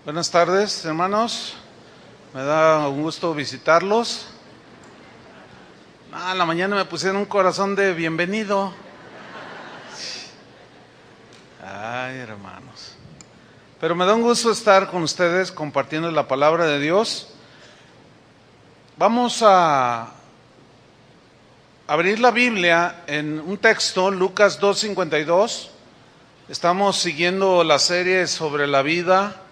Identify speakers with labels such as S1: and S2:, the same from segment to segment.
S1: Buenas tardes, hermanos. Me da un gusto visitarlos. En la mañana me pusieron un corazón de bienvenido. Ay, hermanos. Pero me da un gusto estar con ustedes compartiendo la palabra de Dios. Vamos a abrir la Biblia en un texto, Lucas 2:52. Estamos siguiendo la serie sobre la vida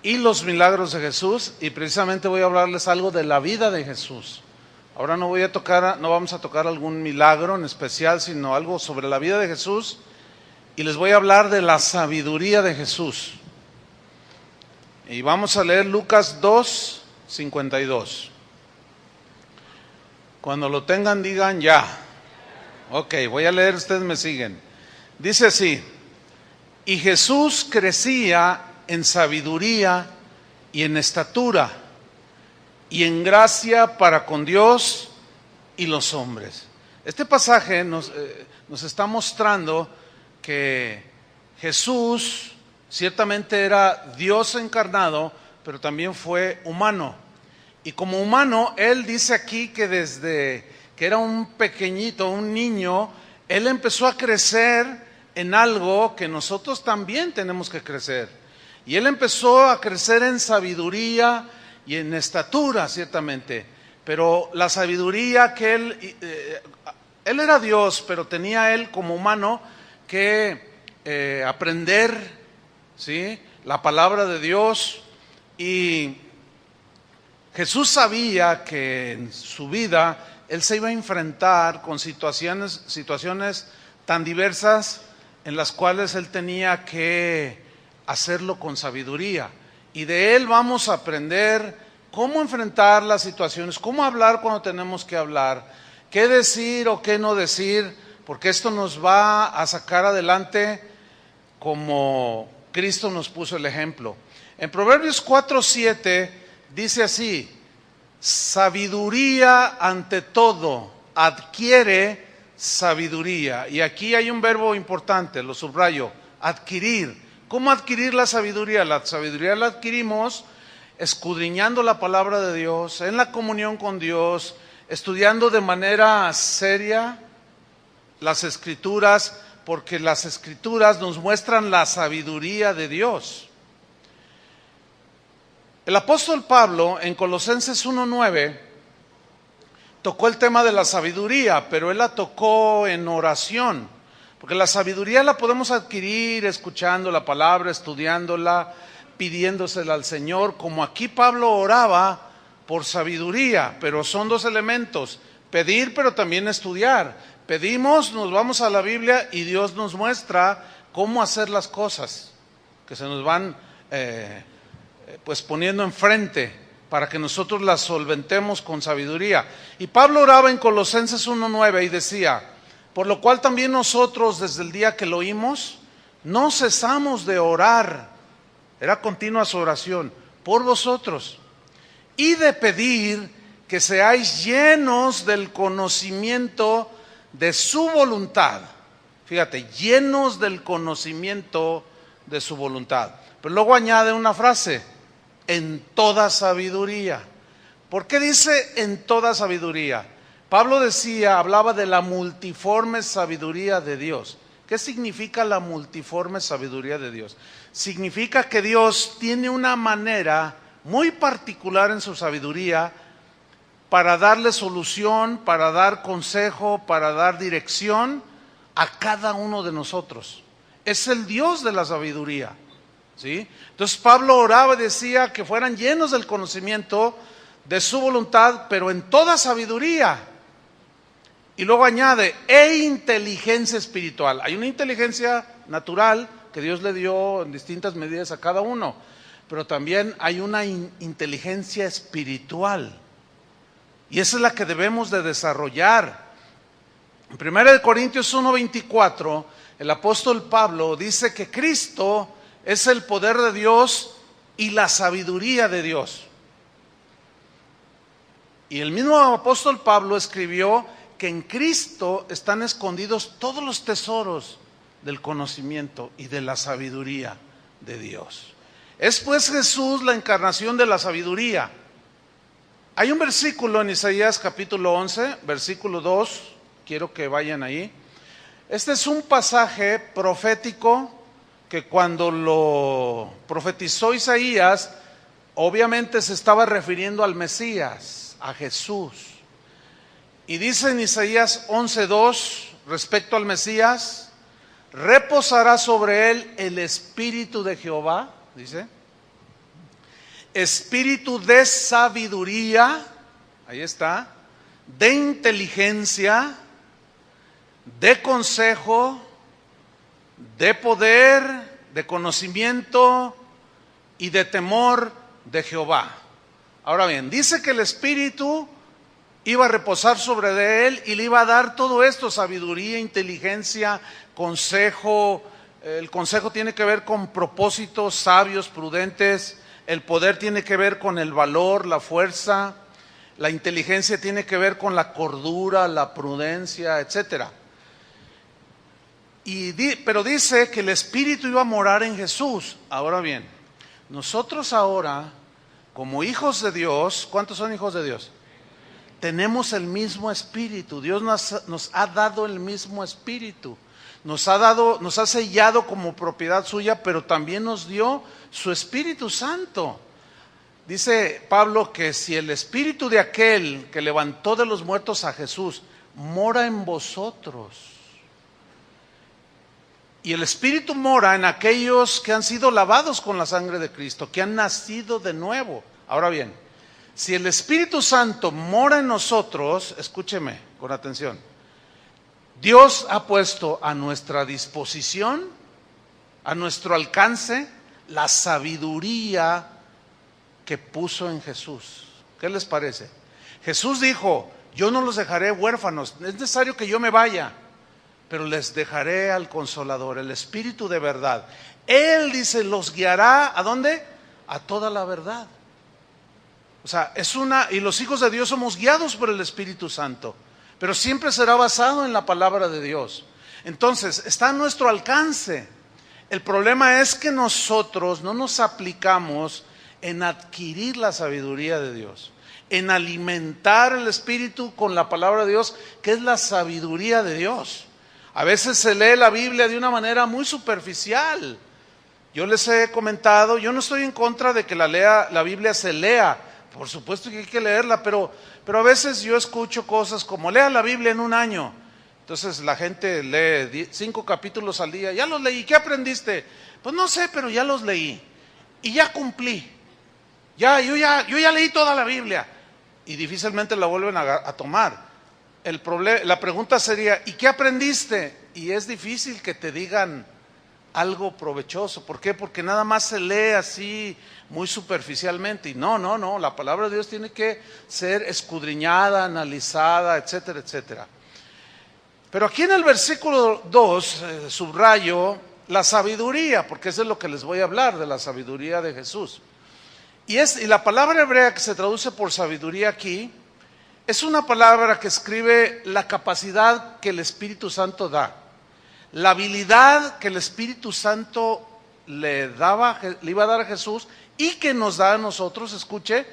S1: y los milagros de Jesús, y precisamente voy a hablarles algo de la vida de Jesús. Ahora no vamos a tocar algún milagro en especial, sino algo sobre la vida de Jesús, y les voy a hablar de la sabiduría de Jesús. Y vamos a leer Lucas 2:52. Cuando lo tengan, digan ya. Ok, voy a leer, ustedes me siguen. Dice así: y Jesús crecía en sabiduría y en estatura y en gracia para con Dios y los hombres. Este pasaje nos está mostrando que Jesús ciertamente era Dios encarnado, pero también fue humano. Y como humano, Él dice aquí que desde que era un pequeñito, un niño, Él empezó a crecer en algo que nosotros también tenemos que crecer. Y Él empezó a crecer en sabiduría y en estatura, ciertamente. Pero la sabiduría que Él era Dios, pero tenía Él como humano que aprender, ¿sí?, la palabra de Dios. Y Jesús sabía que en su vida Él se iba a enfrentar con situaciones tan diversas, en las cuales Él tenía que hacerlo con sabiduría. Y de Él vamos a aprender cómo enfrentar las situaciones, cómo hablar cuando tenemos que hablar, qué decir o qué no decir, porque esto nos va a sacar adelante como Cristo nos puso el ejemplo. En Proverbios 4:7 dice así: sabiduría ante todo, adquiere sabiduría. Y aquí hay un verbo importante, lo subrayo: adquirir. ¿Cómo adquirir la sabiduría? La sabiduría la adquirimos escudriñando la palabra de Dios, en la comunión con Dios, estudiando de manera seria las Escrituras, porque las Escrituras nos muestran la sabiduría de Dios. El apóstol Pablo en Colosenses 1:9 tocó el tema de la sabiduría, pero él la tocó en oración. Porque la sabiduría la podemos adquirir escuchando la palabra, estudiándola, pidiéndosela al Señor, como aquí Pablo oraba por sabiduría, pero son dos elementos: pedir, pero también estudiar. Pedimos, nos vamos a la Biblia y Dios nos muestra cómo hacer las cosas que se nos van pues poniendo enfrente, para que nosotros las solventemos con sabiduría. Y Pablo oraba en Colosenses 1:9 y decía: por lo cual también nosotros, desde el día que lo oímos, no cesamos de orar, era continua su oración, por vosotros, y de pedir que seáis llenos del conocimiento de su voluntad. Fíjate, llenos del conocimiento de su voluntad. Pero luego añade una frase: en toda sabiduría. ¿Por qué dice en toda sabiduría? Pablo hablaba de la multiforme sabiduría de Dios. ¿Qué significa la multiforme sabiduría de Dios? Significa que Dios tiene una manera muy particular en su sabiduría para darle solución, para dar consejo, para dar dirección a cada uno de nosotros. Es el Dios de la sabiduría, ¿sí? Entonces Pablo oraba y decía que fueran llenos del conocimiento de su voluntad, pero en toda sabiduría. Y luego añade: e inteligencia espiritual. Hay una inteligencia natural que Dios le dio en distintas medidas a cada uno, pero también hay una inteligencia espiritual, y esa es la que debemos de desarrollar. En 1 Corintios 1:24, el apóstol Pablo dice que Cristo es el poder de Dios y la sabiduría de Dios. Y el mismo apóstol Pablo escribió que en Cristo están escondidos todos los tesoros del conocimiento y de la sabiduría de Dios. Es pues Jesús la encarnación de la sabiduría. Hay un versículo en Isaías capítulo 11, versículo 2, quiero que vayan ahí. Este es un pasaje profético que cuando lo profetizó Isaías, obviamente se estaba refiriendo al Mesías, a Jesús. Y dice en Isaías 11:2, respecto al Mesías, reposará sobre él el espíritu de Jehová, dice, espíritu de sabiduría, ahí está, de inteligencia, de consejo, de poder, de conocimiento y de temor de Jehová. Ahora bien, dice que el Espíritu iba a reposar sobre él y le iba a dar todo esto: sabiduría, inteligencia, consejo. El consejo tiene que ver con propósitos sabios, prudentes. El poder tiene que ver con el valor, la fuerza. La inteligencia tiene que ver con la cordura, la prudencia, etcétera. Pero dice que el Espíritu iba a morar en Jesús. Ahora bien, nosotros ahora, como hijos de Dios, ¿cuántos son hijos de Dios? Tenemos el mismo Espíritu. Dios nos ha dado el mismo Espíritu. Nos ha sellado como propiedad suya, pero también nos dio su Espíritu Santo. Dice Pablo que si el Espíritu de aquel que levantó de los muertos a Jesús mora en vosotros, y el Espíritu mora en aquellos que han sido lavados con la sangre de Cristo, que han nacido de nuevo. Ahora bien, si el Espíritu Santo mora en nosotros, escúcheme con atención, Dios ha puesto a nuestra disposición, a nuestro alcance, la sabiduría que puso en Jesús. ¿Qué les parece? Jesús dijo: yo no los dejaré huérfanos, es necesario que yo me vaya, pero les dejaré al Consolador, el Espíritu de verdad. Él, dice, los guiará, ¿a dónde? A toda la verdad. O sea, y los hijos de Dios somos guiados por el Espíritu Santo, pero siempre será basado en la palabra de Dios. Entonces, está a nuestro alcance. El problema es que nosotros no nos aplicamos en adquirir la sabiduría de Dios, en alimentar el Espíritu con la palabra de Dios, que es la sabiduría de Dios. A veces se lee la Biblia de una manera muy superficial. Yo les he comentado, yo no estoy en contra de que la Biblia se lea. Por supuesto que hay que leerla, pero a veces yo escucho cosas como: lea la Biblia en un año. Entonces la gente lee 5 capítulos al día. Ya los leí, ¿qué aprendiste? Pues no sé, pero ya los leí y ya cumplí. Yo ya leí toda la Biblia, y difícilmente la vuelven a tomar. La pregunta sería: ¿y qué aprendiste? Y es difícil que te digan algo provechoso. ¿Por qué? Porque nada más se lee así muy superficialmente. Y no, la palabra de Dios tiene que ser escudriñada, analizada, etcétera, etcétera. Pero aquí en el versículo 2 subrayo la sabiduría, porque eso es lo que les voy a hablar, de la sabiduría de Jesús. Y la palabra hebrea que se traduce por sabiduría aquí es una palabra que escribe la capacidad que el Espíritu Santo da, la habilidad que el Espíritu Santo le iba a dar a Jesús y que nos da a nosotros, escuche,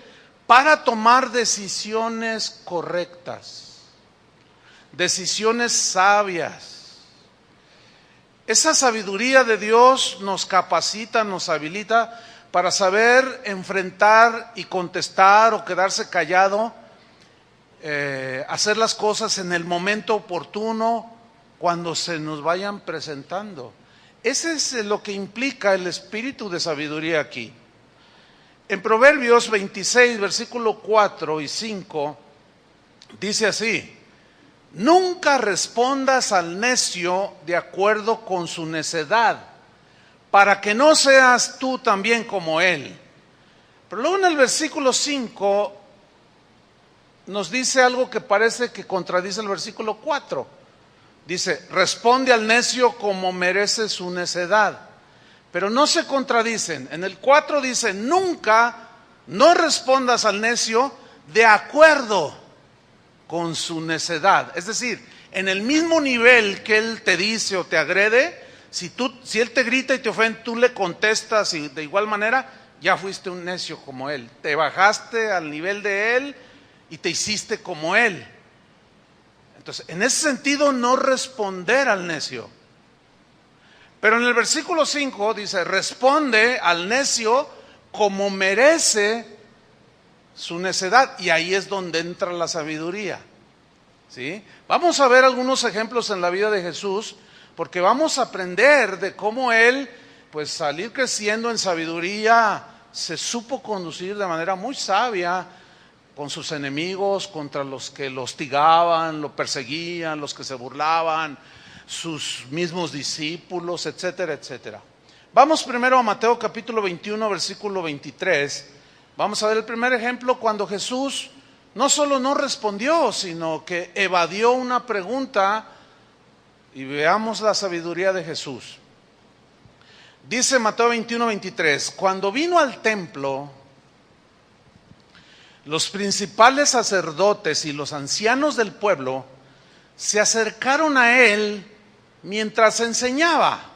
S1: para tomar decisiones correctas, decisiones sabias. Esa sabiduría de Dios nos capacita, nos habilita para saber enfrentar y contestar o quedarse callado, hacer las cosas en el momento oportuno, cuando se nos vayan presentando. Ese es lo que implica el espíritu de sabiduría aquí. En Proverbios 26, versículo 4 y 5, dice así: nunca respondas al necio de acuerdo con su necedad, para que no seas tú también como él. Pero luego en el versículo 5 nos dice algo que parece que contradice el versículo 4. Dice: responde al necio como merece su necedad. Pero no se contradicen. En el 4 dice: no respondas al necio de acuerdo con su necedad. Es decir, en el mismo nivel que él te dice o te agrede, si él te grita y te ofende, tú le contestas y de igual manera, ya fuiste un necio como él. Te bajaste al nivel de él y te hiciste como él. Entonces, en ese sentido, no responder al necio. Pero en el versículo 5 dice, responde al necio como merece su necedad. Y ahí es donde entra la sabiduría. ¿Sí? Vamos a ver algunos ejemplos en la vida de Jesús, porque vamos a aprender de cómo él, pues salir creciendo en sabiduría, se supo conducir de manera muy sabia con sus enemigos, contra los que lo hostigaban, lo perseguían, los que se burlaban, sus mismos discípulos, etcétera, etcétera. Vamos primero a Mateo capítulo 21, versículo 23. Vamos a ver el primer ejemplo cuando Jesús no solo no respondió, sino que evadió una pregunta, y veamos la sabiduría de Jesús. Dice Mateo 21, 23, cuando vino al templo, los principales sacerdotes y los ancianos del pueblo se acercaron a él mientras enseñaba.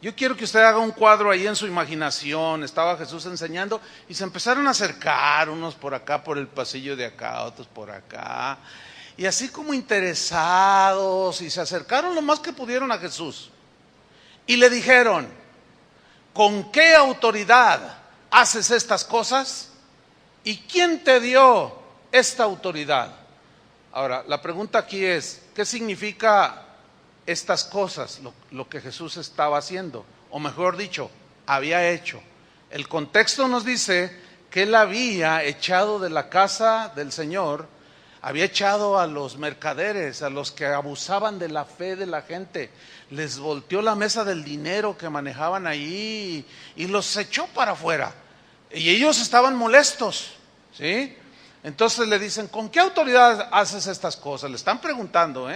S1: Yo quiero que usted haga un cuadro ahí en su imaginación. Estaba Jesús enseñando y se empezaron a acercar, unos por acá, por el pasillo de acá, otros por acá, y así como interesados, y se acercaron lo más que pudieron a Jesús y le dijeron, ¿con qué autoridad haces estas cosas? ¿Y quién te dio esta autoridad? Ahora, la pregunta aquí es, ¿qué significa estas cosas, lo que Jesús estaba haciendo? O mejor dicho, había hecho. El contexto nos dice que él había echado de la casa del Señor, había echado a los mercaderes, a los que abusaban de la fe de la gente, les volteó la mesa del dinero que manejaban ahí y los echó para afuera. Y ellos estaban molestos, ¿sí? Entonces le dicen, ¿con qué autoridad haces estas cosas? Le están preguntando,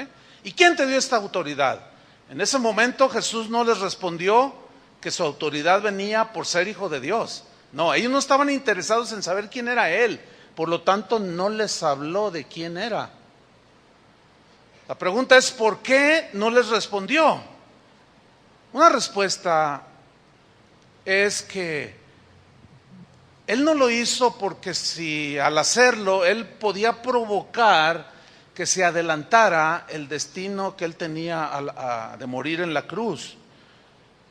S1: ¿y quién te dio esta autoridad? En ese momento Jesús no les respondió que su autoridad venía por ser hijo de Dios. No, ellos no estaban interesados en saber quién era él. Por lo tanto, no les habló de quién era. La pregunta es, ¿por qué no les respondió? Una respuesta es que él no lo hizo porque si al hacerlo él podía provocar que se adelantara el destino que él tenía de morir en la cruz.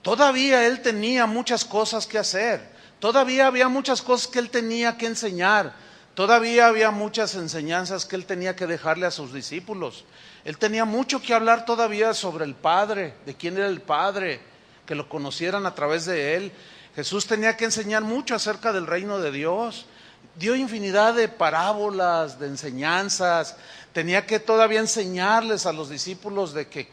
S1: Todavía él tenía muchas cosas que hacer, todavía había muchas cosas que él tenía que enseñar, todavía había muchas enseñanzas que él tenía que dejarle a sus discípulos. Él tenía mucho que hablar todavía sobre el Padre, de quién era el Padre, que lo conocieran a través de él. Jesús tenía que enseñar mucho acerca del reino de Dios. Dio infinidad de parábolas, de enseñanzas. Tenía que todavía enseñarles a los discípulos de que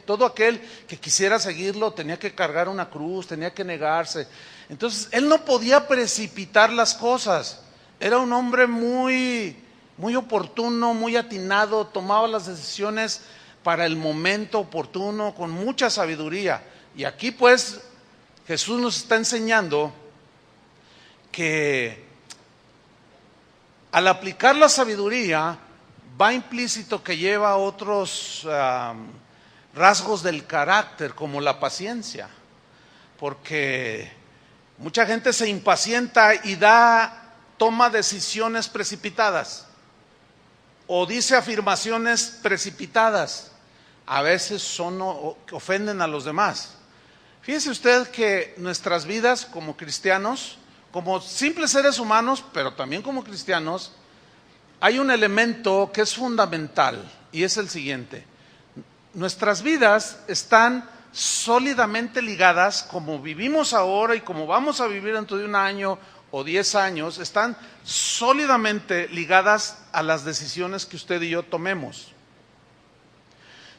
S1: todo aquel que quisiera seguirlo tenía que cargar una cruz, tenía que negarse. Entonces, él no podía precipitar las cosas. Era un hombre muy, muy oportuno, muy atinado, tomaba las decisiones para el momento oportuno, con mucha sabiduría. Y aquí pues Jesús nos está enseñando que al aplicar la sabiduría va implícito que lleva otros rasgos del carácter, como la paciencia, porque mucha gente se impacienta y toma decisiones precipitadas o dice afirmaciones precipitadas. A veces ofenden a los demás. Fíjese usted que nuestras vidas como cristianos, como simples seres humanos, pero también como cristianos, hay un elemento que es fundamental y es el siguiente. Nuestras vidas están sólidamente ligadas, como vivimos ahora y como vamos a vivir dentro de un año o 10 años, están sólidamente ligadas a las decisiones que usted y yo tomemos.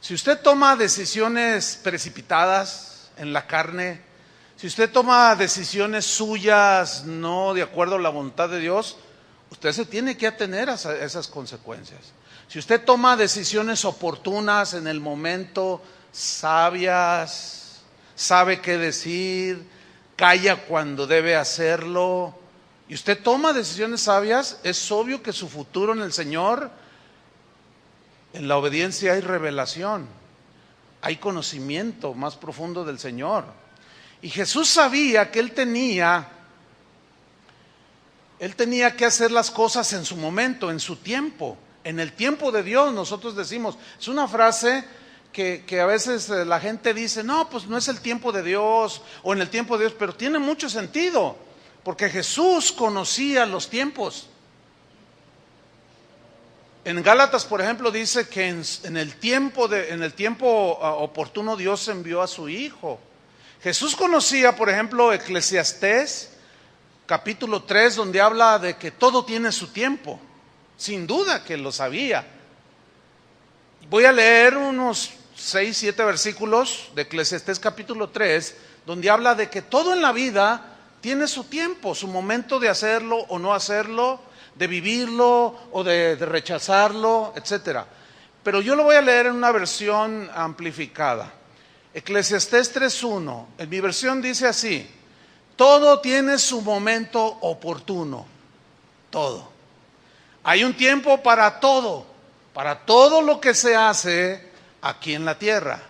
S1: Si usted toma decisiones precipitadas en la carne, si usted toma decisiones suyas no de acuerdo a la voluntad de Dios, usted se tiene que atener a esas consecuencias. Si usted toma decisiones oportunas en el momento, sabias, sabe qué decir, calla cuando debe hacerlo, y usted toma decisiones sabias, es obvio que su futuro en el Señor, en la obediencia hay revelación, hay conocimiento más profundo del Señor. Y Jesús sabía que él tenía Él tenía que hacer las cosas en su momento, en su tiempo, en el tiempo de Dios. Nosotros decimos, es una frase que a veces la gente dice, no, pues no es el tiempo de Dios o en el tiempo de Dios, pero tiene mucho sentido, porque Jesús conocía los tiempos. En Gálatas, por ejemplo, dice que en el tiempo oportuno Dios envió a su Hijo. Jesús conocía, por ejemplo, Eclesiastés, capítulo 3, donde habla de que todo tiene su tiempo. Sin duda que lo sabía. Voy a leer unos 6, 7 versículos de Eclesiastés capítulo 3, donde habla de que todo en la vida tiene su tiempo, su momento de hacerlo o no hacerlo, de vivirlo o de rechazarlo, etcétera. Pero yo lo voy a leer en una versión amplificada. Eclesiastés 3:1, en mi versión dice así: todo tiene su momento oportuno, todo. Hay un tiempo para todo lo que se hace aquí en la tierra.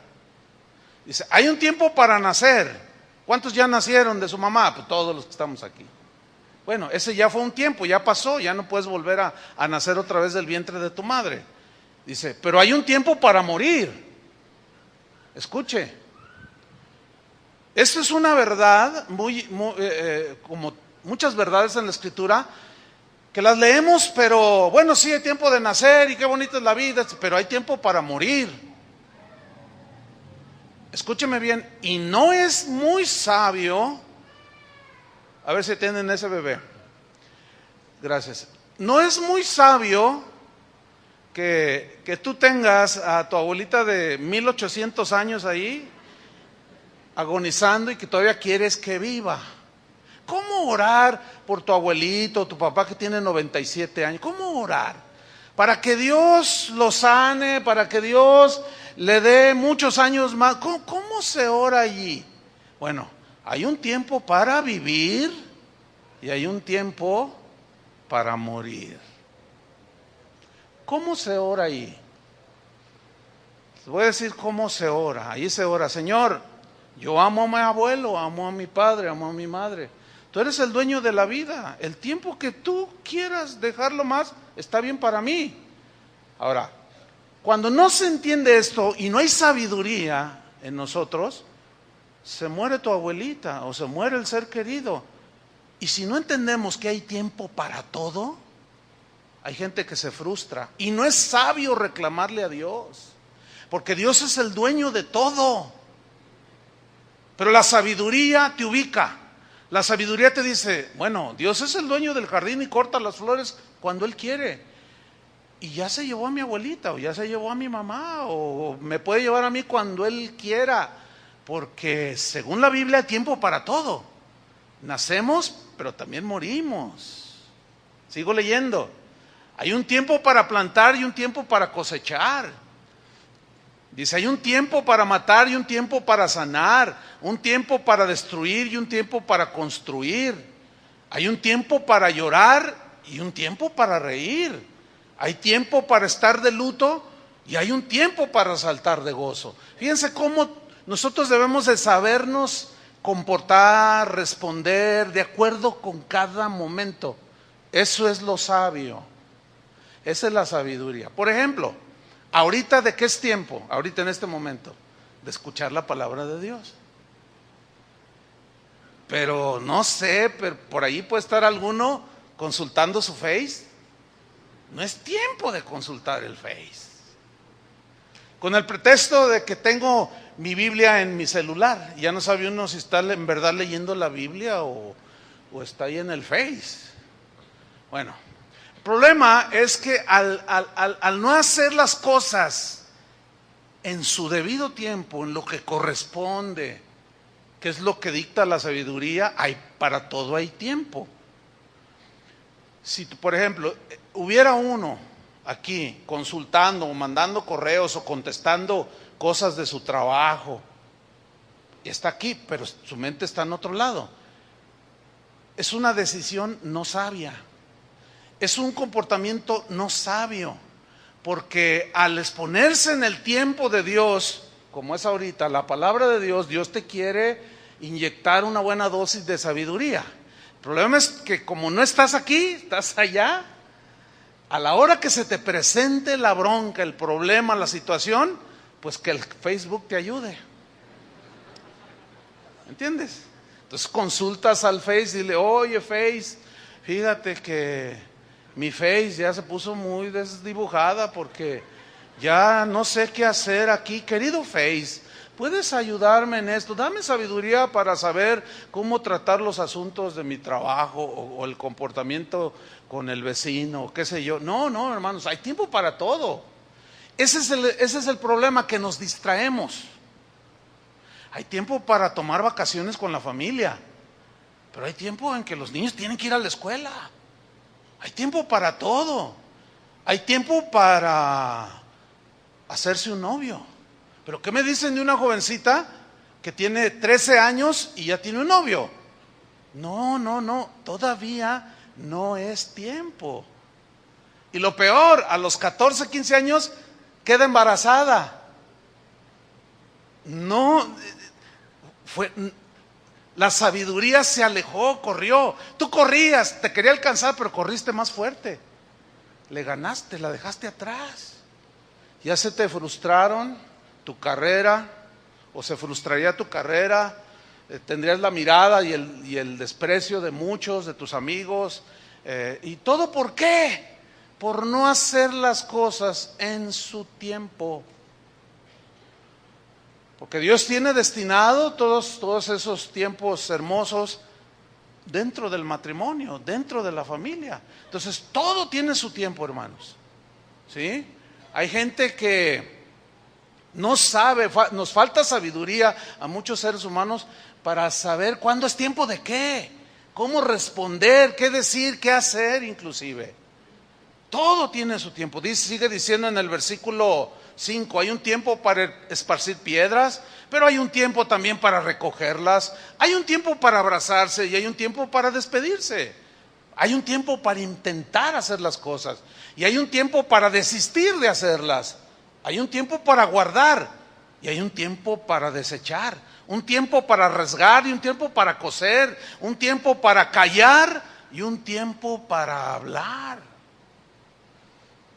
S1: Dice, hay un tiempo para nacer. ¿Cuántos ya nacieron de su mamá? Pues todos los que estamos aquí. Bueno, ese ya fue un tiempo, ya pasó, ya no puedes volver a nacer otra vez del vientre de tu madre. Dice, pero hay un tiempo para morir. Escuche, esto es una verdad, como muchas verdades en la Escritura, que las leemos, pero bueno, sí hay tiempo de nacer y qué bonita es la vida, pero hay tiempo para morir. Escúcheme bien, y no es muy sabio, a ver si tienen ese bebé, gracias, no es muy sabio que tú tengas a tu abuelita de 1800 años ahí, agonizando y que todavía quieres que viva. ¿Cómo orar por tu abuelito, tu papá que tiene 97 años? ¿Cómo orar? Para que Dios lo sane, para que Dios le dé muchos años más. ¿Cómo se ora allí? Bueno, hay un tiempo para vivir y hay un tiempo para morir. ¿Cómo se ora ahí? Les voy a decir cómo se ora. Ahí se ora, Señor, yo amo a mi abuelo, amo a mi padre, amo a mi madre. Tú eres el dueño de la vida. El tiempo que tú quieras dejarlo más, está bien para mí. Ahora, cuando no se entiende esto y no hay sabiduría en nosotros, se muere tu abuelita o se muere el ser querido. Y si no entendemos que hay tiempo para todo, hay gente que se frustra. Y no es sabio reclamarle a Dios, porque Dios es el dueño de todo. Pero la sabiduría te ubica. La sabiduría te dice, bueno, Dios es el dueño del jardín y corta las flores cuando Él quiere. Y ya se llevó a mi abuelita, o ya se llevó a mi mamá, o me puede llevar a mí cuando Él quiera. Porque según la Biblia hay tiempo para todo. Nacemos, pero también morimos. Sigo leyendo. Hay un tiempo para plantar y un tiempo para cosechar. Dice, hay un tiempo para matar y un tiempo para sanar, un tiempo para destruir y un tiempo para construir. Hay un tiempo para llorar y un tiempo para reír. Hay tiempo para estar de luto y hay un tiempo para saltar de gozo. Fíjense cómo nosotros debemos de sabernos comportar, responder de acuerdo con cada momento. Eso es lo sabio. Esa es la sabiduría. Por ejemplo, ahorita, ¿de qué es tiempo? Ahorita en este momento, de escuchar la palabra de Dios. Pero no sé, pero por ahí puede estar alguno consultando su Face. No es tiempo de consultar el Face. Con el pretexto de que tengo mi Biblia en mi celular. Ya no sabe uno si está en verdad leyendo la Biblia o está ahí en el Face. Bueno, el problema es que al no hacer las cosas en su debido tiempo, en lo que corresponde, que es lo que dicta la sabiduría, para todo hay tiempo. Si, por ejemplo, hubiera uno aquí consultando o mandando correos o contestando cosas de su trabajo, y está aquí, pero su mente está en otro lado, es una decisión no sabia. Es un comportamiento no sabio, porque al exponerse en el tiempo de Dios, como es ahorita, la palabra de Dios, Dios te quiere inyectar una buena dosis de sabiduría. problema es que como no estás aquí, estás allá. A la hora que se te presente la bronca, el problema, la situación, pues que el Facebook te ayude. ¿Entiendes? Entonces consultas al Face y dile, oye Face, fíjate que mi Face ya se puso muy desdibujada porque ya no sé qué hacer aquí. Querido Face, ¿puedes ayudarme en esto? Dame sabiduría para saber cómo tratar los asuntos de mi trabajo o el comportamiento con el vecino, qué sé yo. No, hermanos, hay tiempo para todo. Ese es el problema, que nos distraemos. Hay tiempo para tomar vacaciones con la familia, pero hay tiempo en que los niños tienen que ir a la escuela. Hay tiempo para todo. Hay tiempo para hacerse un novio. Pero ¿qué me dicen de una jovencita que tiene 13 años y ya tiene un novio? No, todavía no es tiempo. Y lo peor, a los 14, 15 años queda embarazada. La sabiduría se alejó, corrió. Tú corrías, te quería alcanzar, pero corriste más fuerte. Le ganaste, la dejaste atrás. Ya se te frustraron tu carrera, o se frustraría tu carrera, tendrías la mirada y el desprecio de muchos, de tus amigos. ¿Y todo por qué? Por no hacer las cosas en su tiempo. Porque Dios tiene destinado todos esos tiempos hermosos dentro del matrimonio, dentro de la familia. Entonces, todo tiene su tiempo, hermanos. ¿Sí? Hay gente que no sabe, nos falta sabiduría a muchos seres humanos para saber cuándo es tiempo de qué, cómo responder, qué decir, qué hacer inclusive. Todo tiene su tiempo. Sigue diciendo en el versículo 5, hay un tiempo para esparcir piedras, pero hay un tiempo también para recogerlas. Hay un tiempo para abrazarse y hay un tiempo para despedirse. Hay un tiempo para intentar hacer las cosas y hay un tiempo para desistir de hacerlas. Hay un tiempo para guardar y hay un tiempo para desechar. Un tiempo para rasgar y un tiempo para coser. Un tiempo para callar y un tiempo para hablar.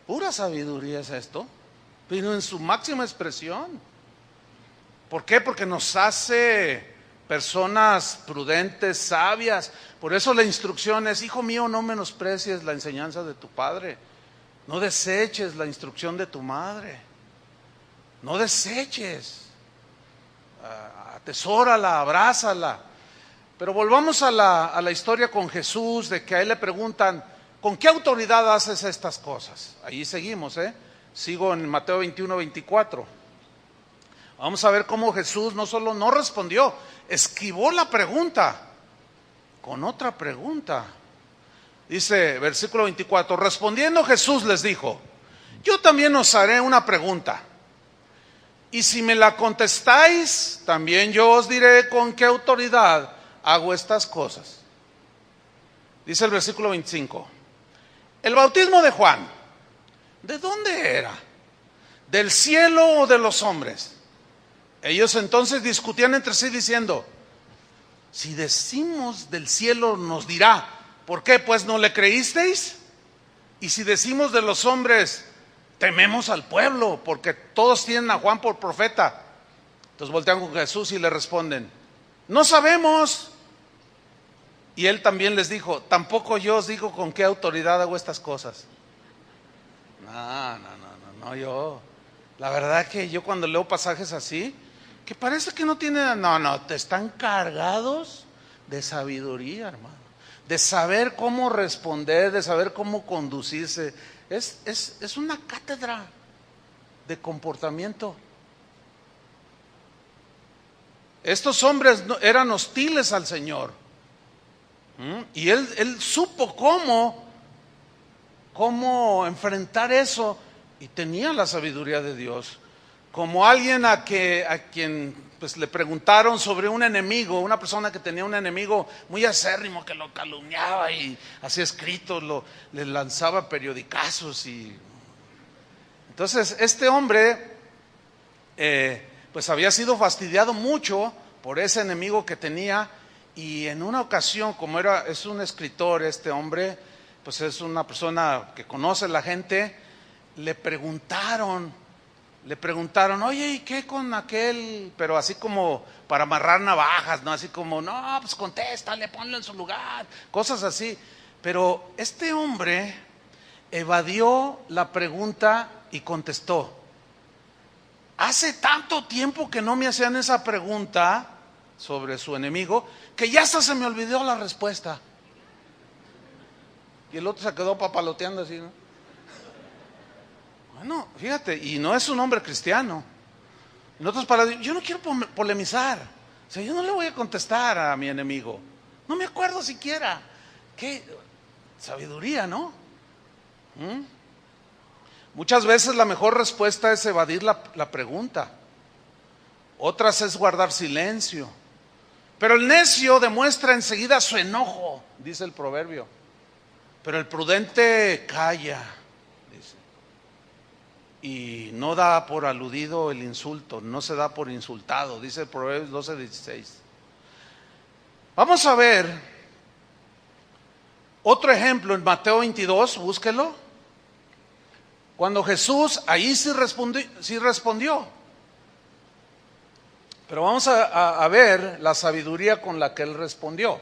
S1: Pura sabiduría es esto, pero en su máxima expresión. ¿Por qué? Porque nos hace personas prudentes, sabias. Por eso la instrucción es, hijo mío, no menosprecies la enseñanza de tu padre. No deseches la instrucción de tu madre. No deseches. Atesórala, abrázala. Pero volvamos a la historia con Jesús, de que a él le preguntan, ¿con qué autoridad haces estas cosas? Ahí seguimos, Sigo en Mateo 21, 24. Vamos a ver cómo Jesús no solo no respondió, esquivó la pregunta con otra pregunta. Dice, versículo 24, respondiendo Jesús les dijo, yo también os haré una pregunta, y si me la contestáis, también yo os diré con qué autoridad hago estas cosas. Dice el versículo 25, el bautismo de Juan, ¿de dónde era? ¿Del cielo o de los hombres? Ellos entonces discutían entre sí diciendo, si decimos del cielo nos dirá, ¿por qué? Pues no le creísteis. Y si decimos de los hombres, tememos al pueblo, porque todos tienen a Juan por profeta. Entonces voltean con Jesús y le responden, no sabemos. Y él también les dijo, tampoco yo os digo con qué autoridad hago estas cosas. No, yo, la verdad que yo cuando leo pasajes así, que parece que no tienen, te están cargados de sabiduría, hermano, de saber cómo responder, de saber cómo conducirse. Es una cátedra de comportamiento. Estos hombres eran hostiles al Señor. Y él supo cómo enfrentar eso, y tenía la sabiduría de Dios. Como alguien a quien pues le preguntaron sobre un enemigo, una persona que tenía un enemigo muy acérrimo que lo calumniaba y hacía escritos, le lanzaba periodicazos. Entonces este hombre pues había sido fastidiado mucho por ese enemigo que tenía, Y en una ocasión, como es un escritor este hombre, pues es una persona que conoce a la gente, le preguntaron, oye, ¿y qué con aquel? Pero así como para amarrar navajas, ¿no? Así como, no, pues contéstale, ponlo en su lugar, cosas así. Pero este hombre evadió la pregunta y contestó: hace tanto tiempo que no me hacían esa pregunta sobre su enemigo, que ya hasta se me olvidó la respuesta. Y el otro se quedó papaloteando así, ¿no? Bueno, fíjate, y no es un hombre cristiano. En otras palabras, yo no quiero polemizar. O sea, yo no le voy a contestar a mi enemigo. No me acuerdo siquiera. Qué sabiduría, ¿no? Muchas veces la mejor respuesta es evadir la pregunta. Otras es guardar silencio. Pero el necio demuestra enseguida su enojo, dice el proverbio. Pero el prudente calla, dice. Y no da por aludido el insulto, no se da por insultado, dice el Proverbios 12:16. Vamos a ver otro ejemplo en Mateo 22, búsquelo. Cuando Jesús ahí sí respondió. Pero vamos a ver la sabiduría con la que él respondió.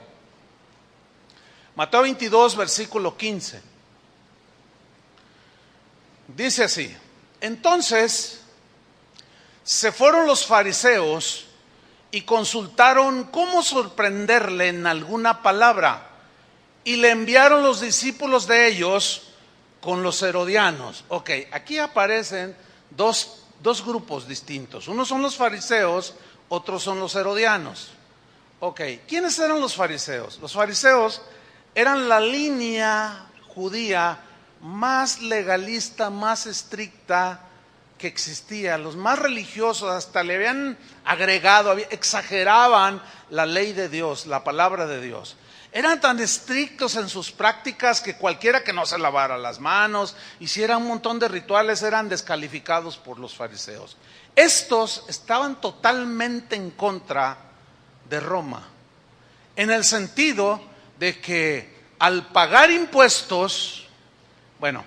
S1: Mateo 22, versículo 15. Dice así: entonces se fueron los fariseos y consultaron cómo sorprenderle en alguna palabra, y le enviaron los discípulos de ellos con los herodianos. Ok, aquí aparecen dos grupos distintos. Unos son los fariseos, otros son los herodianos. Ok, ¿quiénes eran los fariseos? Los fariseos eran la línea judía más legalista, más estricta que existía. Los más religiosos hasta le habían agregado, exageraban la ley de Dios, la palabra de Dios. Eran tan estrictos en sus prácticas que cualquiera que no se lavara las manos, hiciera un montón de rituales, eran descalificados por los fariseos. Estos estaban totalmente en contra de Roma, en el sentido de que al pagar impuestos, bueno,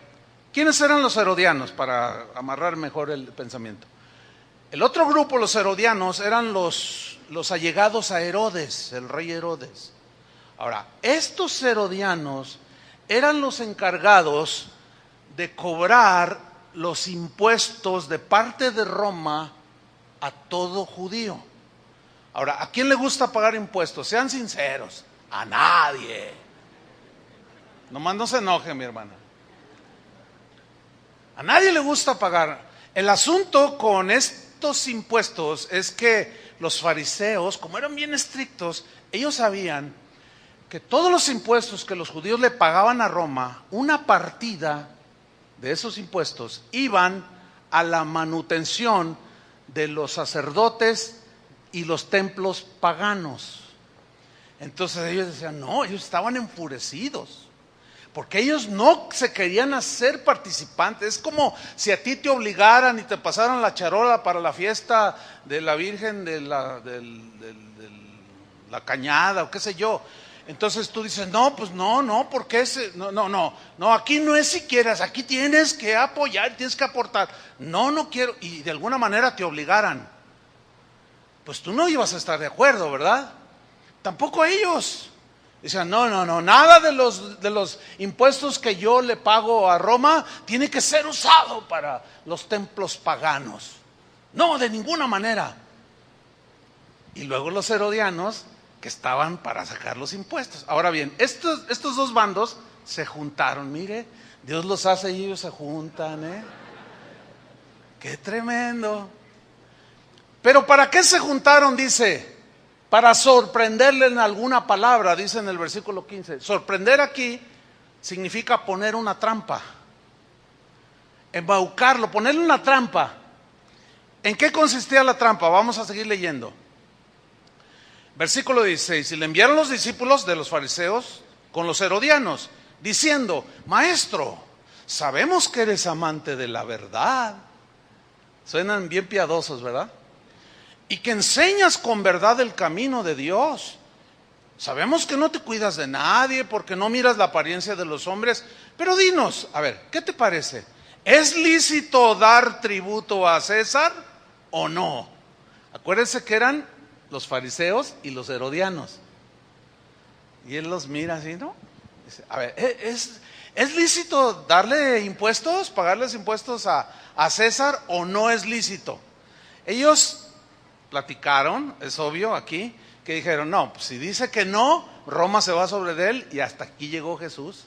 S1: ¿quiénes eran los herodianos? Para amarrar mejor el pensamiento. El otro grupo, los herodianos, eran los allegados a Herodes, el rey Herodes. Ahora, estos herodianos eran los encargados de cobrar los impuestos de parte de Roma a todo judío. Ahora, ¿a quién le gusta pagar impuestos? Sean sinceros. A nadie. Nomás no se enoje, mi hermana. A nadie le gusta pagar. El asunto con estos impuestos es que los fariseos, como eran bien estrictos, ellos sabían que todos los impuestos que los judíos le pagaban a Roma, una partida de esos impuestos iban a la manutención de los sacerdotes y los templos paganos. Entonces ellos decían, no, ellos estaban enfurecidos, porque ellos no se querían hacer participantes. Es como si a ti te obligaran y te pasaran la charola para la fiesta de la Virgen de la Cañada o qué sé yo. Entonces tú dices, no, pues no, porque no, aquí no es si quieres, aquí tienes que apoyar, tienes que aportar. No quiero, y de alguna manera te obligaran, pues tú no ibas a estar de acuerdo, ¿verdad? Tampoco ellos. Decían, no, nada de los impuestos que yo le pago a Roma tiene que ser usado para los templos paganos. No, de ninguna manera. Y luego los herodianos, que estaban para sacar los impuestos. Ahora bien, estos dos bandos se juntaron. Mire, Dios los hace y ellos se juntan, ¿eh? ¡Qué tremendo! Pero ¿para qué se juntaron? Dice, para sorprenderle en alguna palabra, dice en el versículo 15. Sorprender aquí significa poner una trampa, embaucarlo, ponerle una trampa. ¿En qué consistía la trampa? Vamos a seguir leyendo. Versículo 16, y le enviaron los discípulos de los fariseos con los herodianos, diciendo, Maestro, sabemos que eres amante de la verdad. Suenan bien piadosos, ¿verdad? Y que enseñas con verdad el camino de Dios. Sabemos que no te cuidas de nadie porque no miras la apariencia de los hombres, pero dinos, a ver, ¿qué te parece? ¿Es lícito dar tributo a César o no? Acuérdense que eran los fariseos y los herodianos. Y él los mira así, ¿no? Dice, a ver, ¿es lícito darle impuestos, pagarles impuestos a César o no es lícito? Ellos platicaron, es obvio aquí, que dijeron, no, pues si dice que no, Roma se va sobre de él y hasta aquí llegó Jesús.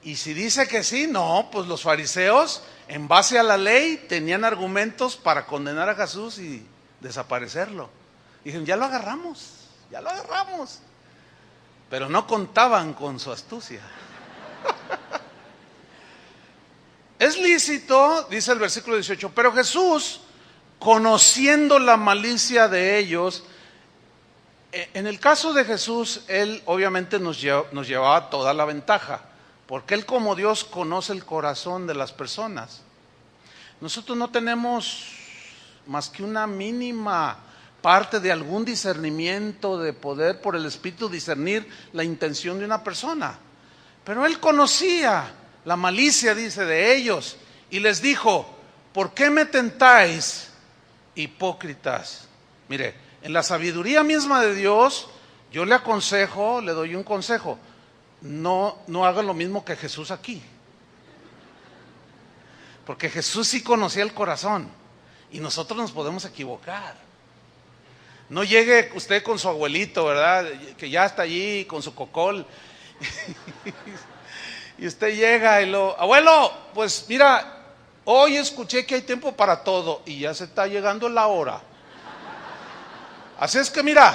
S1: Y si dice que sí, no, pues los fariseos, en base a la ley, tenían argumentos para condenar a Jesús y desaparecerlo. Dijeron, ya lo agarramos. Pero no contaban con su astucia. Es lícito, dice el versículo 18, pero Jesús, conociendo la malicia de ellos, en el caso de Jesús, Él obviamente nos llevaba toda la ventaja, porque Él como Dios conoce el corazón de las personas. Nosotros no tenemos más que una mínima parte de algún discernimiento, de poder por el Espíritu discernir la intención de una persona. Pero Él conocía la malicia, dice, de ellos, y les dijo, ¿por qué me tentáis, hipócritas? Mire, en la sabiduría misma de Dios, yo le aconsejo, le doy un consejo, no haga lo mismo que Jesús aquí. Porque Jesús sí conocía el corazón y nosotros nos podemos equivocar. No llegue usted con su abuelito, ¿verdad? Que ya está allí con su cocol. Y usted llega y abuelo, pues mira, hoy escuché que hay tiempo para todo y ya se está llegando la hora. Así es que mira,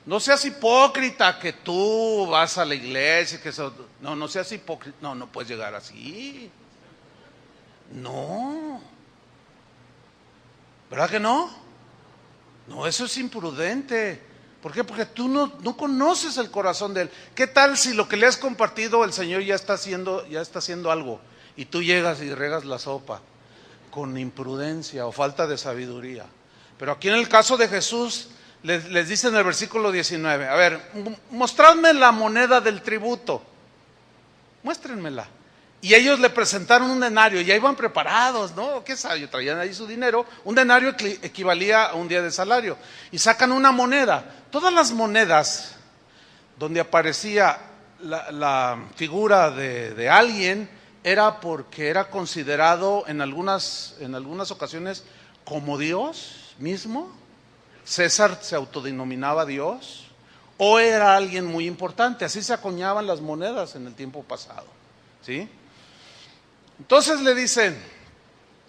S1: no seas hipócrita que tú vas a la iglesia, no seas hipócrita, no puedes llegar así. No. ¿Verdad que no? No, eso es imprudente. ¿Por qué? Porque tú no conoces el corazón de Él. ¿Qué tal si lo que le has compartido el Señor ya está haciendo algo y tú llegas y regas la sopa con imprudencia o falta de sabiduría? Pero aquí en el caso de Jesús les dice en el versículo 19, a ver, mostradme la moneda del tributo, muéstrenmela. Y ellos le presentaron un denario, ya iban preparados, ¿no? ¿Qué sabe? Traían ahí su dinero, un denario equivalía a un día de salario. Y sacan una moneda. Todas las monedas donde aparecía la figura de alguien era porque era considerado en algunas ocasiones como Dios mismo. César se autodenominaba Dios, o era alguien muy importante. Así se acuñaban las monedas en el tiempo pasado, ¿sí? Entonces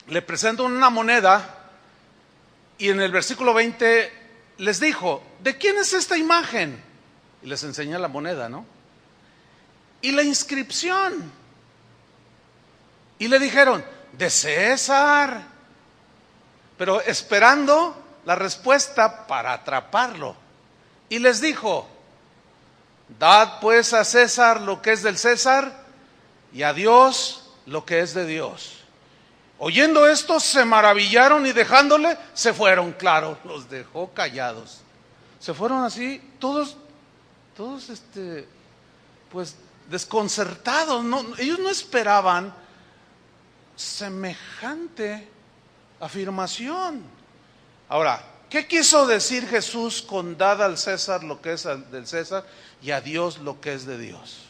S1: le presentan una moneda y en el versículo 20 les dijo, ¿de quién es esta imagen? Y les enseña la moneda, ¿no? Y la inscripción. Y le dijeron, de César. Pero esperando la respuesta para atraparlo. Y les dijo, dad pues a César lo que es del César y a Dios lo que es de Dios. Oyendo esto se maravillaron y dejándole se fueron. Claro, los dejó callados. Se fueron así, todos pues desconcertados. Ellos no esperaban semejante afirmación. Ahora, ¿qué quiso decir Jesús con dad al César lo que es del César y a Dios lo que es de Dios?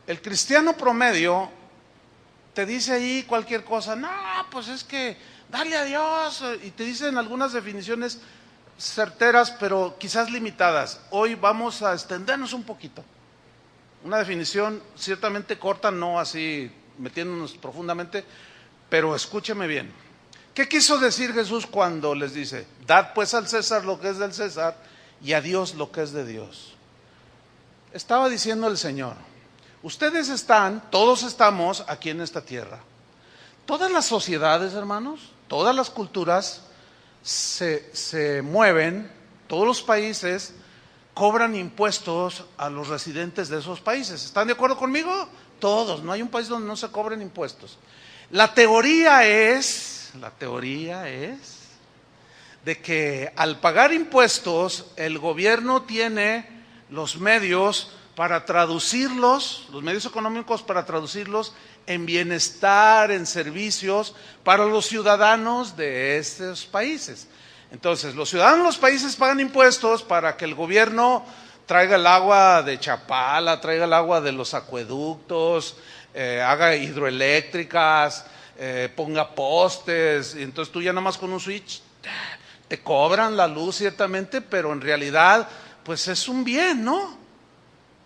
S1: El cristiano promedio te dice ahí cualquier cosa, no, pues es que dale a Dios, y te dicen algunas definiciones certeras, pero quizás limitadas. Hoy vamos a extendernos un poquito. Una definición ciertamente corta, no así metiéndonos profundamente, pero escúcheme bien. ¿Qué quiso decir Jesús cuando les dice, dad pues al César lo que es del César y a Dios lo que es de Dios? Estaba diciendo el Señor, todos estamos aquí en esta tierra. Todas las sociedades, hermanos, todas las culturas se mueven, todos los países cobran impuestos a los residentes de esos países. ¿Están de acuerdo conmigo? Todos, no hay un país donde no se cobren impuestos. La teoría es de que al pagar impuestos, el gobierno tiene los medios para traducirlos, los medios económicos para traducirlos en bienestar, en servicios para los ciudadanos de estos países. Entonces, los ciudadanos de los países pagan impuestos para que el gobierno traiga el agua de Chapala, traiga el agua de los acueductos, haga hidroeléctricas, ponga postes, y entonces tú ya nada más con un switch te cobran la luz ciertamente, pero en realidad pues es un bien, ¿no?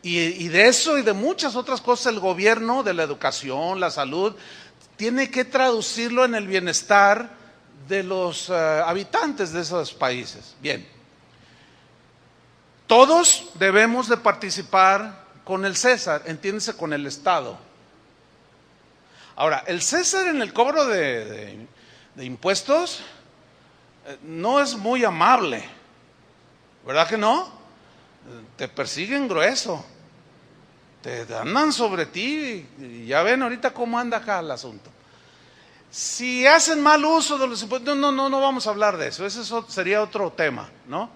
S1: Y de eso y de muchas otras cosas el gobierno, de la educación, la salud, tiene que traducirlo en el bienestar de los habitantes de esos países. Bien, todos debemos de participar con el César, entiéndese, con el Estado. Ahora, el César en el cobro de impuestos no es muy amable, ¿verdad que no? Te persiguen grueso, te andan sobre ti y ya ven ahorita cómo anda acá el asunto. Si hacen mal uso de los impuestos, no vamos a hablar de eso, ese sería otro tema, ¿no?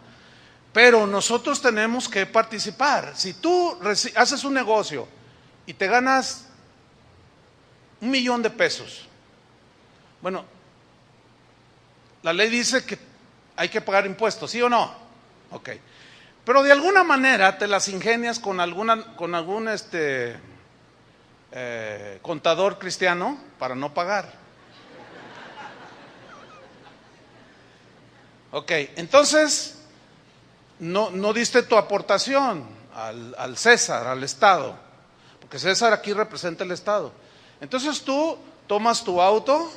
S1: Pero nosotros tenemos que participar. Si tú haces un negocio y te ganas $1,000,000, bueno, la ley dice que hay que pagar impuestos, ¿sí o no? Ok. Pero de alguna manera te las ingenias con algún contador cristiano para no pagar. Ok, entonces no diste tu aportación al César, al Estado, porque César aquí representa el Estado. Entonces tú tomas tu auto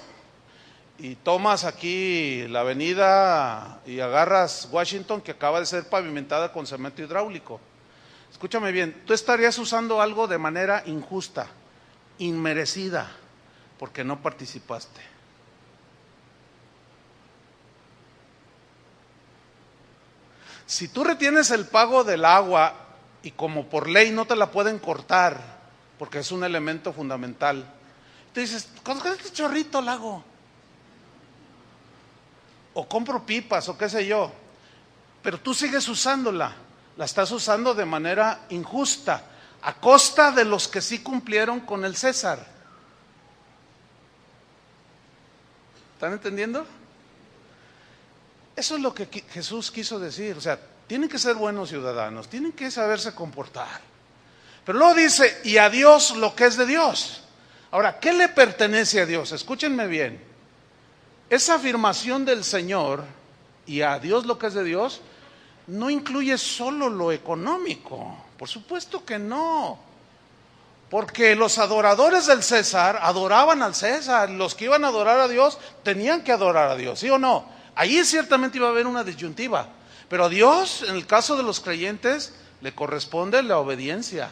S1: y tomas aquí la avenida y agarras Washington, que acaba de ser pavimentada con cemento hidráulico. Escúchame bien, tú estarías usando algo de manera injusta, inmerecida, porque no participaste. Si tú retienes el pago del agua y como por ley no te la pueden cortar, porque es un elemento fundamental, tú dices, ¿con qué chorrito la hago? O compro pipas o qué sé yo, pero tú sigues usándola, la estás usando de manera injusta, a costa de los que sí cumplieron con el César. ¿Están entendiendo? Eso es lo que Jesús quiso decir, o sea, tienen que ser buenos ciudadanos, tienen que saberse comportar. Pero luego dice, y a Dios lo que es de Dios. Ahora, ¿qué le pertenece a Dios? Escúchenme bien. Esa afirmación del Señor, y a Dios lo que es de Dios, no incluye solo lo económico, por supuesto que no, porque los adoradores del César adoraban al César, los que iban a adorar a Dios tenían que adorar a Dios, ¿sí o no? Ahí ciertamente iba a haber una disyuntiva, pero a Dios, en el caso de los creyentes, le corresponde la obediencia,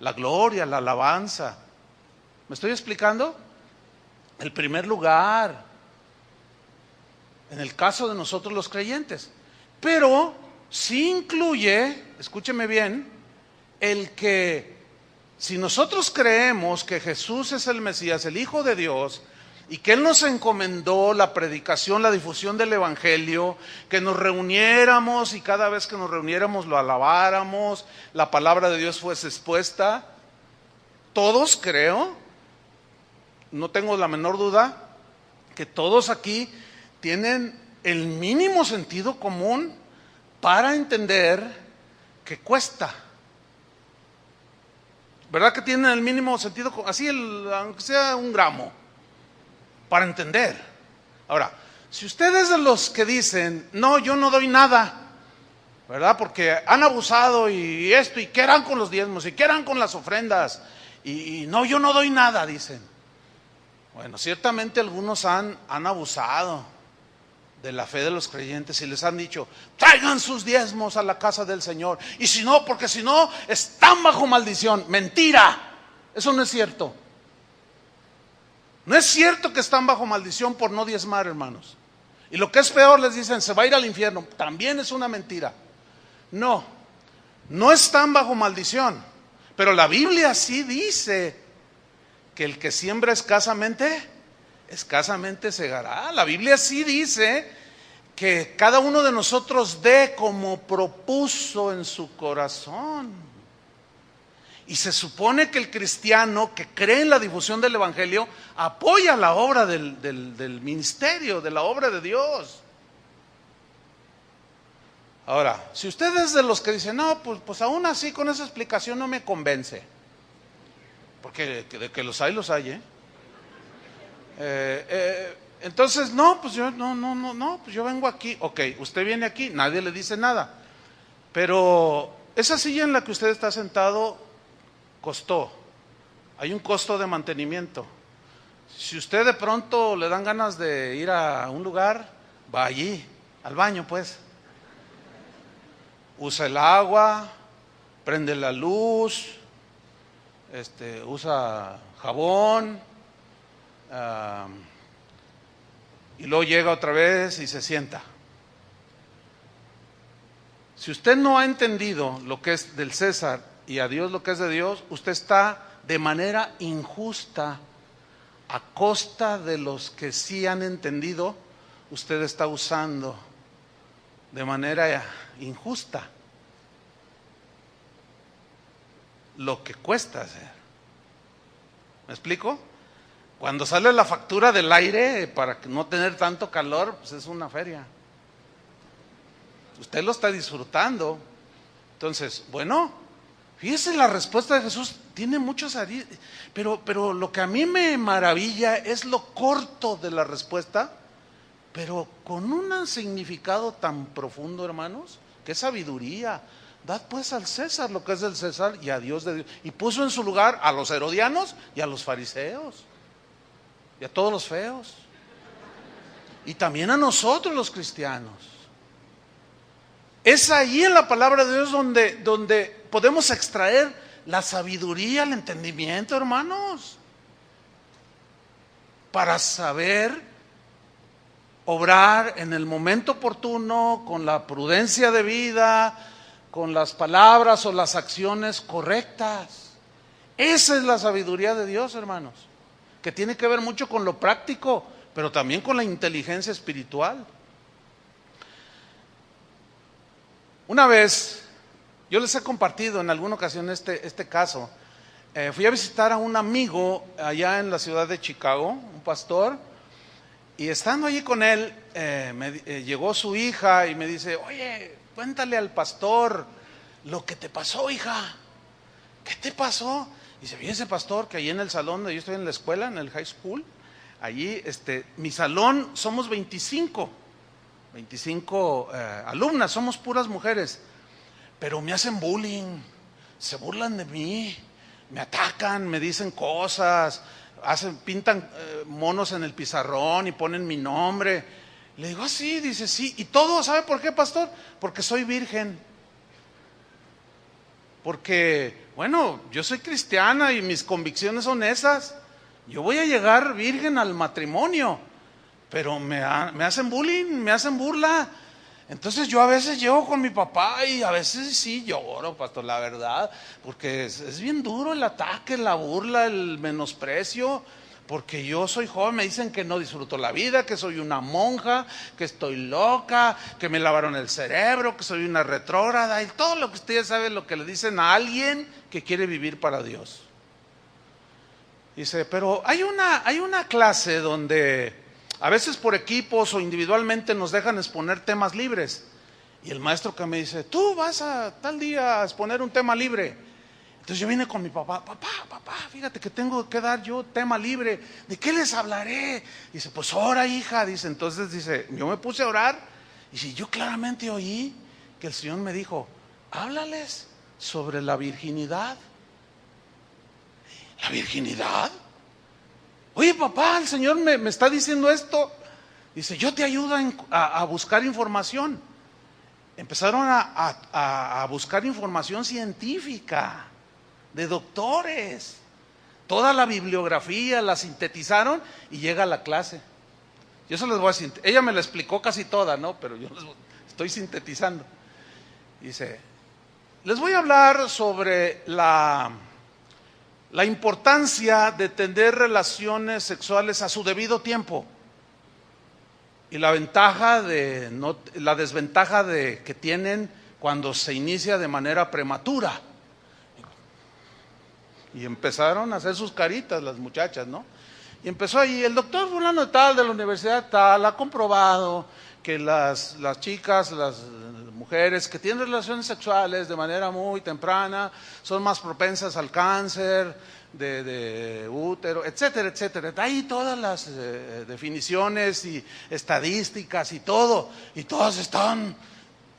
S1: la gloria, la alabanza. ¿Me estoy explicando? El primer lugar, en el caso de nosotros los creyentes, pero sí incluye, escúcheme bien, el que si nosotros creemos que Jesús es el Mesías, el Hijo de Dios, y que Él nos encomendó la predicación, la difusión del Evangelio, que nos reuniéramos y cada vez que nos reuniéramos lo alabáramos, la palabra de Dios fuese expuesta, todos creo, no tengo la menor duda, que todos aquí tienen el mínimo sentido común para entender que cuesta. ¿Verdad que tienen el mínimo sentido, así aunque sea 1 gramo, para entender? Ahora, si ustedes de los que dicen, no, yo no doy nada, ¿verdad? Porque han abusado y esto, y qué harán con los diezmos, y qué harán con las ofrendas, y no, yo no doy nada, dicen. Bueno, ciertamente algunos han abusado de la fe de los creyentes y les han dicho, traigan sus diezmos a la casa del Señor, y si no, porque si no, están bajo maldición. Mentira, eso no es cierto. No es cierto que están bajo maldición por no diezmar, hermanos. Y lo que es peor, les dicen, se va a ir al infierno. También es una mentira. No están bajo maldición, pero la Biblia sí dice que el que siembra escasamente segará. La Biblia sí dice que cada uno de nosotros dé como propuso en su corazón. Y se supone que el cristiano que cree en la difusión del evangelio apoya la obra del ministerio, de la obra de Dios. Ahora, si usted es de los que dicen, no, pues aún así con esa explicación no me convence, porque de que los hay, entonces, no, pues yo pues yo vengo aquí. Ok, usted viene aquí, nadie le dice nada, pero esa silla en la que usted está sentado costó, hay un costo de mantenimiento. Si usted de pronto le dan ganas de ir a un lugar, va allí, al baño pues. Usa el agua, prende la luz, usa jabón, y luego llega otra vez y se sienta. Si usted no ha entendido lo que es del César y a Dios lo que es de Dios, usted está de manera injusta, a costa de los que sí han entendido, usted está usando de manera injusta lo que cuesta hacer. ¿Me explico? Cuando sale la factura del aire para no tener tanto calor, pues es una feria. Usted lo está disfrutando. Entonces, bueno, fíjese, la respuesta de Jesús tiene muchos pero lo que a mí me maravilla es lo corto de la respuesta, pero con un significado tan profundo, hermanos. Qué sabiduría. Dad pues al César lo que es del César y a Dios de Dios. Y puso en su lugar a los herodianos y a los fariseos y a todos los feos, y también a nosotros los cristianos. Es ahí en la palabra de Dios donde podemos extraer la sabiduría, el entendimiento, hermanos, para saber obrar en el momento oportuno, con la prudencia debida, con las palabras o las acciones correctas. Esa es la sabiduría de Dios, hermanos, que tiene que ver mucho con lo práctico, pero también con la inteligencia espiritual. Una vez, yo les he compartido en alguna ocasión este caso. Fui a visitar a un amigo allá en la ciudad de Chicago, un pastor, y estando allí con él, llegó su hija y me dice, oye, cuéntale al pastor lo que te pasó, hija. ¿Qué te pasó? Dice, fíjese, pastor, que allí en el salón donde yo estoy en la escuela, en el high school, allí, mi salón, somos 25 alumnas, somos puras mujeres, pero me hacen bullying, se burlan de mí, me atacan, me dicen cosas, pintan monos en el pizarrón y ponen mi nombre. Le digo, sí, dice, sí, y todo, ¿sabe por qué, pastor? Porque soy virgen. Porque, bueno, yo soy cristiana y mis convicciones son esas. Yo voy a llegar virgen al matrimonio, pero me hacen bullying, me hacen burla. Entonces yo a veces llego con mi papá y a veces sí lloro, pastor, la verdad, porque es bien duro el ataque, la burla, el menosprecio. Porque yo soy joven, me dicen que no disfruto la vida, que soy una monja, que estoy loca, que me lavaron el cerebro, que soy una retrógrada, y todo lo que ustedes saben, lo que le dicen a alguien que quiere vivir para Dios. Dice, pero hay una clase donde a veces por equipos o individualmente nos dejan exponer temas libres. Y el maestro que me dice, tú vas a tal día a exponer un tema libre. Entonces yo vine con mi papá, papá, fíjate que tengo que dar yo tema libre, ¿de qué les hablaré? Dice, pues ora, hija. Dice, entonces dice, yo me puse a orar y si yo claramente oí que el Señor me dijo, háblales sobre la virginidad. ¿La virginidad? Oye, papá, el Señor me está diciendo esto. Dice, yo te ayudo a buscar información. Empezaron a buscar información científica de doctores, toda la bibliografía la sintetizaron y llega a la clase. Yo se les voy a sintetizar, ella me la explicó casi toda, ¿no? Pero yo les estoy sintetizando. Dice, les voy a hablar sobre la importancia de tener relaciones sexuales a su debido tiempo. y la desventaja que tienen cuando se inicia de manera prematura. Y empezaron a hacer sus caritas las muchachas, ¿no? Y empezó ahí, el doctor fulano tal de la universidad tal ha comprobado que las chicas, las mujeres que tienen relaciones sexuales de manera muy temprana son más propensas al cáncer de útero, etcétera, etcétera. Ahí todas las definiciones y estadísticas y todo, y todas estaban,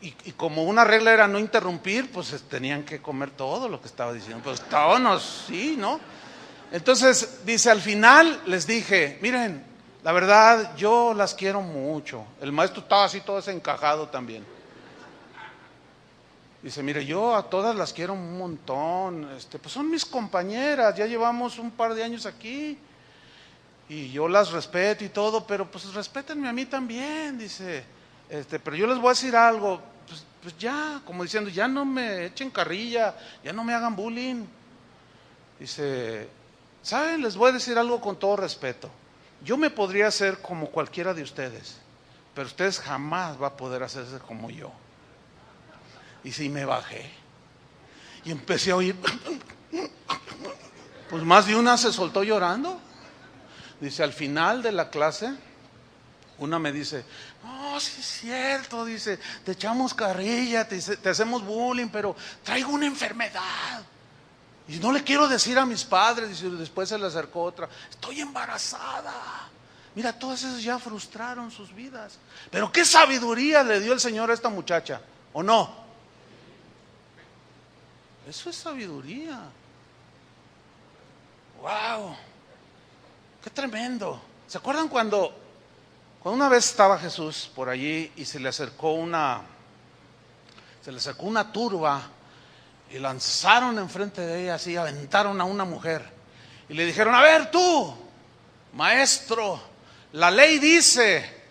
S1: y como una regla era no interrumpir, pues tenían que comer todo lo que estaba diciendo. Pues estábamos, sí, ¿no? Entonces, dice, al final les dije, miren, la verdad, yo las quiero mucho. El maestro estaba así todo desencajado también. Dice, mire, yo a todas las quiero un montón, pues son mis compañeras, ya llevamos un par de años aquí, y yo las respeto y todo, pero pues respétenme a mí también, dice, pero yo les voy a decir algo, pues ya, como diciendo, ya no me echen carrilla, ya no me hagan bullying. Dice, ¿saben? Les voy a decir algo con todo respeto. Yo me podría hacer como cualquiera de ustedes, pero ustedes jamás van a poder hacerse como yo. Y sí, me bajé y empecé a oír, pues más de una se soltó llorando. Dice, al final de la clase, una me dice, no, sí es cierto, dice, te echamos carrilla, te hacemos bullying, pero traigo una enfermedad. Y no le quiero decir a mis padres, dice, después se le acercó otra, estoy embarazada. Mira, todas esas ya frustraron sus vidas. Pero qué sabiduría le dio el Señor a esta muchacha, ¿o no? Eso es sabiduría. ¡Wow! ¡Qué tremendo! ¿Se acuerdan cuando una vez estaba Jesús por allí y se le acercó una turba y lanzaron enfrente de ella así, aventaron a una mujer y le dijeron, a ver tú, maestro, la ley dice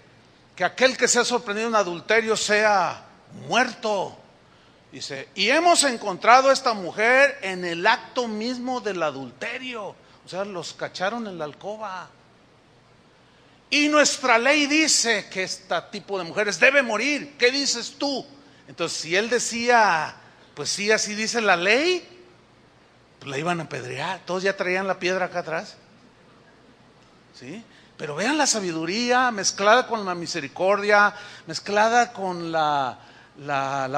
S1: que aquel que sea sorprendido en adulterio sea muerto. Dice, y hemos encontrado a esta mujer en el acto mismo del adulterio. O sea, los cacharon en la alcoba. Y nuestra ley dice que este tipo de mujeres debe morir. ¿Qué dices tú? Entonces, si él decía, pues sí, así dice la ley, pues la iban a apedrear. Todos ya traían la piedra acá atrás. ¿Sí? Pero vean la sabiduría mezclada con la misericordia, mezclada con la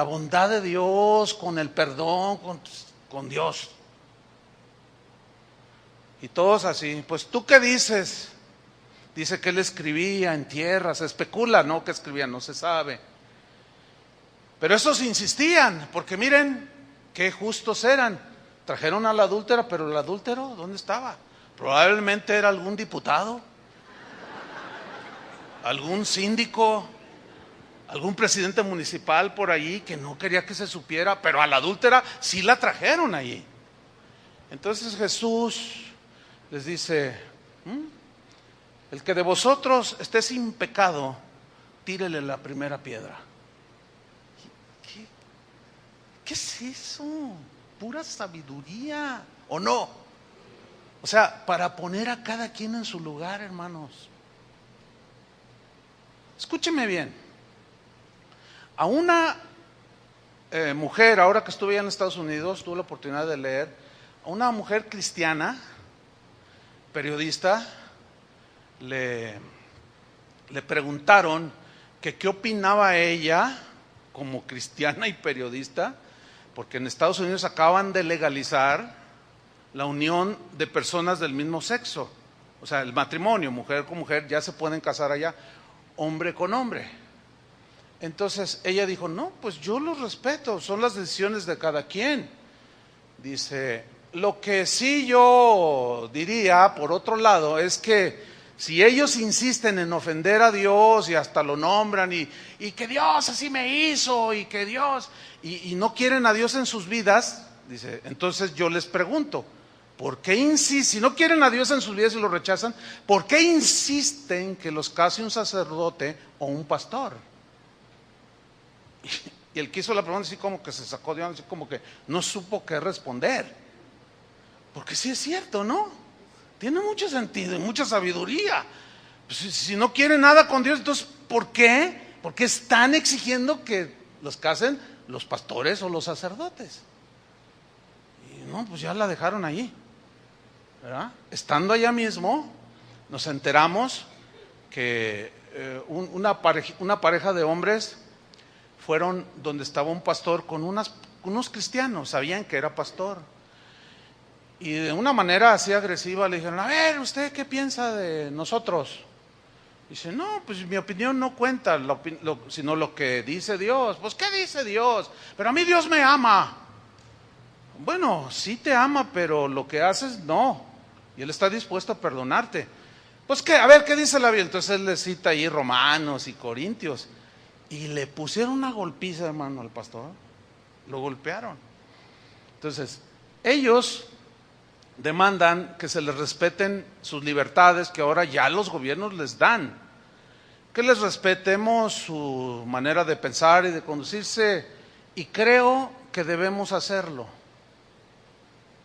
S1: bondad de Dios, con el perdón, con Dios. Y todos así, pues ¿tú qué dices? Dice que él escribía en tierra, se especula, ¿no? Que escribía, no se sabe. Pero esos insistían, porque miren qué justos eran. Trajeron a la adúltera, pero el adúltero, ¿dónde estaba? Probablemente era algún diputado, algún síndico, algún presidente municipal por allí que no quería que se supiera, pero a la adúltera sí la trajeron allí. Entonces Jesús les dice, el que de vosotros esté sin pecado, tírele la primera piedra. ¿Qué es eso? Pura sabiduría, ¿o no? O sea, para poner a cada quien en su lugar, hermanos. Escúcheme bien. A una mujer, ahora que estuve allá en Estados Unidos, tuve la oportunidad de leer, a una mujer cristiana, periodista, le preguntaron que qué opinaba ella como cristiana y periodista, porque en Estados Unidos acaban de legalizar la unión de personas del mismo sexo, o sea, el matrimonio, mujer con mujer, ya se pueden casar allá, hombre con hombre. Entonces ella dijo, no, pues yo los respeto, son las decisiones de cada quien. Dice, lo que sí yo diría, por otro lado, es que si ellos insisten en ofender a Dios y hasta lo nombran y que Dios así me hizo y que Dios, y no quieren a Dios en sus vidas, dice, entonces yo les pregunto, ¿por qué insisten? Si no quieren a Dios en sus vidas y lo rechazan, ¿por qué insisten que los case un sacerdote o un pastor? Y el que hizo la pregunta así como que se sacó de onda, así como que no supo qué responder. Porque sí es cierto, ¿no? Tiene mucho sentido y mucha sabiduría. Pues si no quiere nada con Dios, entonces ¿por qué? Porque están exigiendo que los casen los pastores o los sacerdotes. Y no, pues ya la dejaron allí, ¿verdad? Estando allá mismo, nos enteramos que una pareja de hombres fueron donde estaba un pastor con unos cristianos, sabían que era pastor. Y de una manera así agresiva le dijeron, a ver, ¿usted qué piensa de nosotros? Dice, no, pues mi opinión no cuenta, sino lo que dice Dios. Pues, ¿qué dice Dios? Pero a mí Dios me ama. Bueno, sí te ama, pero lo que haces, no. Y Él está dispuesto a perdonarte. Pues, ¿qué? A ver, ¿qué dice la Biblia? Entonces Él le cita ahí Romanos y Corintios. Y le pusieron una golpiza, hermano, al pastor. Lo golpearon. Entonces, ellos demandan que se les respeten sus libertades que ahora ya los gobiernos les dan, que les respetemos su manera de pensar y de conducirse, y creo que debemos hacerlo.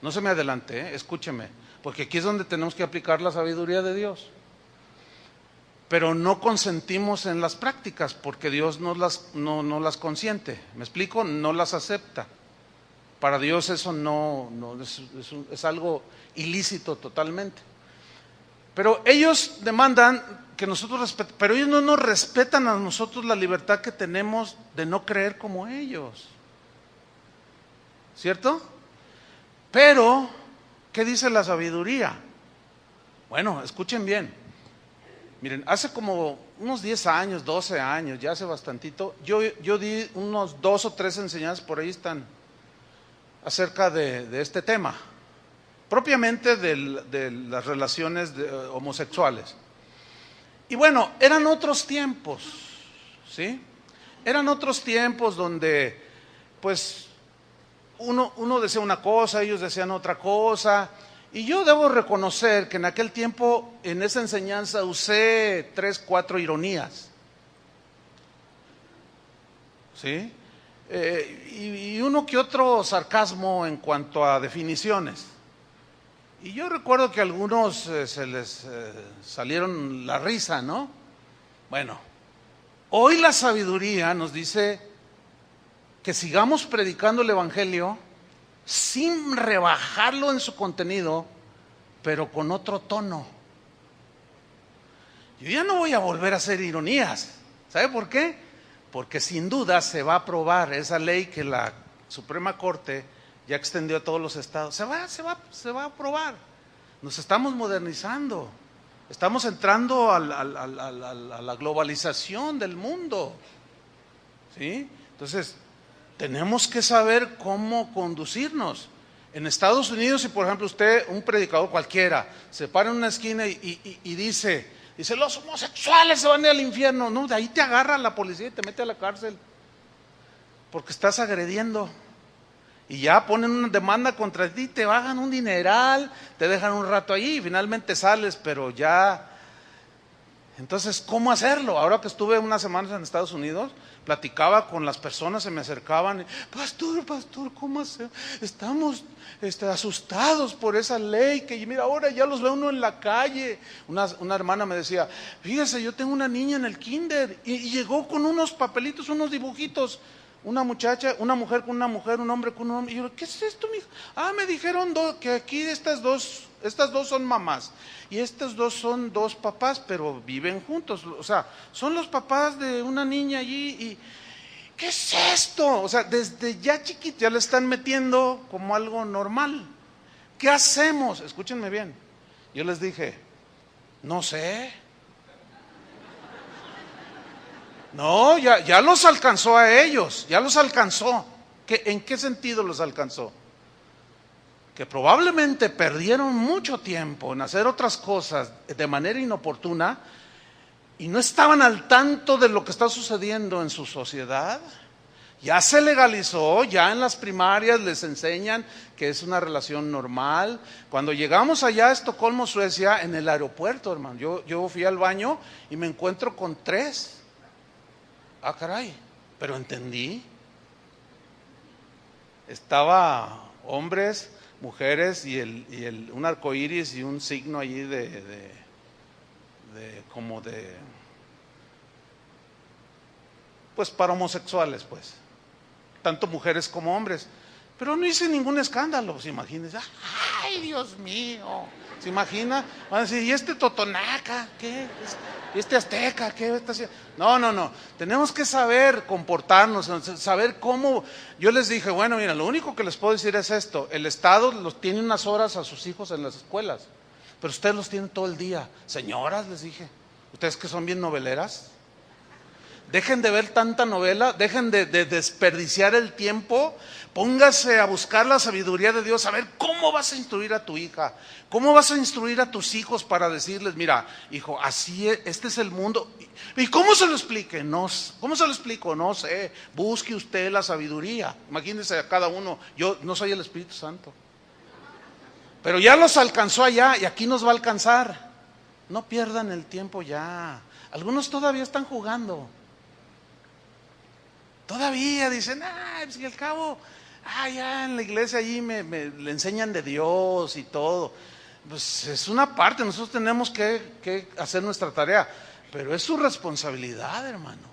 S1: No se me adelante, escúcheme, porque aquí es donde tenemos que aplicar la sabiduría de Dios. Pero no consentimos en las prácticas porque Dios no las consiente. ¿Me explico? No las acepta. Para Dios eso no es algo ilícito totalmente. Pero ellos demandan que nosotros respetemos, pero ellos no nos respetan a nosotros la libertad que tenemos de no creer como ellos. ¿Cierto? Pero, ¿qué dice la sabiduría? Bueno, escuchen bien. Miren, hace como unos 10 años, 12 años, ya hace bastantito, yo di unos 2 o 3 enseñanzas, por ahí están, acerca de este tema, propiamente de las relaciones homosexuales. Y bueno, eran otros tiempos, ¿sí? Eran otros tiempos donde, pues, uno decía una cosa, ellos decían otra cosa, y yo debo reconocer que en aquel tiempo, en esa enseñanza, usé 3, 4 ironías, ¿sí? Y uno que otro sarcasmo en cuanto a definiciones. Y yo recuerdo que a algunos se les salieron la risa, ¿no? Bueno, hoy la sabiduría nos dice que sigamos predicando el Evangelio sin rebajarlo en su contenido, pero con otro tono. Yo ya no voy a volver a hacer ironías. ¿Sabe por qué? Porque sin duda se va a aprobar esa ley que la Suprema Corte ya extendió a todos los estados. Se va a aprobar. Nos estamos modernizando. Estamos entrando a la globalización del mundo. ¿Sí? Entonces, tenemos que saber cómo conducirnos. En Estados Unidos, si por ejemplo usted, un predicador cualquiera, se para en una esquina y dice, los homosexuales se van al infierno. No, de ahí te agarra la policía y te mete a la cárcel, porque estás agrediendo. Y ya ponen una demanda contra ti, te bajan un dineral, te dejan un rato ahí y finalmente sales, pero ya. Entonces, ¿cómo hacerlo? Ahora que estuve unas semanas en Estados Unidos, platicaba con las personas, se me acercaban, y, pastor, ¿cómo hacemos? Estamos asustados por esa ley, que mira, ahora ya los ve uno en la calle. Una hermana me decía, fíjese, yo tengo una niña en el kinder, y llegó con unos papelitos, unos dibujitos, una mujer con una mujer, un hombre con un hombre. Y yo, ¿qué es esto, mija? Me dijeron que aquí estas dos son mamás y estos dos son dos papás, pero viven juntos. O sea, son los papás de una niña allí. Y ¿qué es esto? O sea, desde ya chiquito ya le están metiendo como algo normal. ¿Qué hacemos? Escúchenme bien. Yo les dije, no sé. No, ya los alcanzó a ellos, ya los alcanzó. ¿En qué sentido los alcanzó? Que probablemente perdieron mucho tiempo en hacer otras cosas de manera inoportuna y no estaban al tanto de lo que está sucediendo en su sociedad. Ya se legalizó, ya en las primarias les enseñan que es una relación normal. Cuando llegamos allá a Estocolmo, Suecia, en el aeropuerto, hermano, yo fui al baño y me encuentro con 3. Caray, pero entendí. Estaba hombres, mujeres y un arcoíris y un signo allí pues para homosexuales, pues, tanto mujeres como hombres. Pero no hice ningún escándalo, pues imagínense. Ay, Dios mío, ¿se imagina? Van a decir, ¿y este totonaca? ¿Qué? ¿Y este azteca? ¿Qué está haciendo? No, tenemos que saber comportarnos, saber cómo. Yo les dije, bueno, mira, lo único que les puedo decir es esto: el Estado los tiene unas horas a sus hijos en las escuelas, pero ustedes los tienen todo el día. Señoras, les dije, ustedes que son bien noveleras, dejen de ver tanta novela, dejen de desperdiciar el tiempo, póngase a buscar la sabiduría de Dios, a ver cómo vas a instruir a tu hija, cómo vas a instruir a tus hijos para decirles, mira, hijo, así es, este es el mundo. ¿Y cómo se lo explique? No, ¿cómo se lo explico? No sé, busque usted la sabiduría. Imagínense a cada uno, yo no soy el Espíritu Santo, pero ya los alcanzó allá y aquí nos va a alcanzar. No pierdan el tiempo ya. Algunos todavía están jugando. Todavía dicen, pues y al cabo, ya en la iglesia allí le enseñan de Dios y todo. Pues es una parte, nosotros tenemos que hacer nuestra tarea, pero es su responsabilidad, hermano.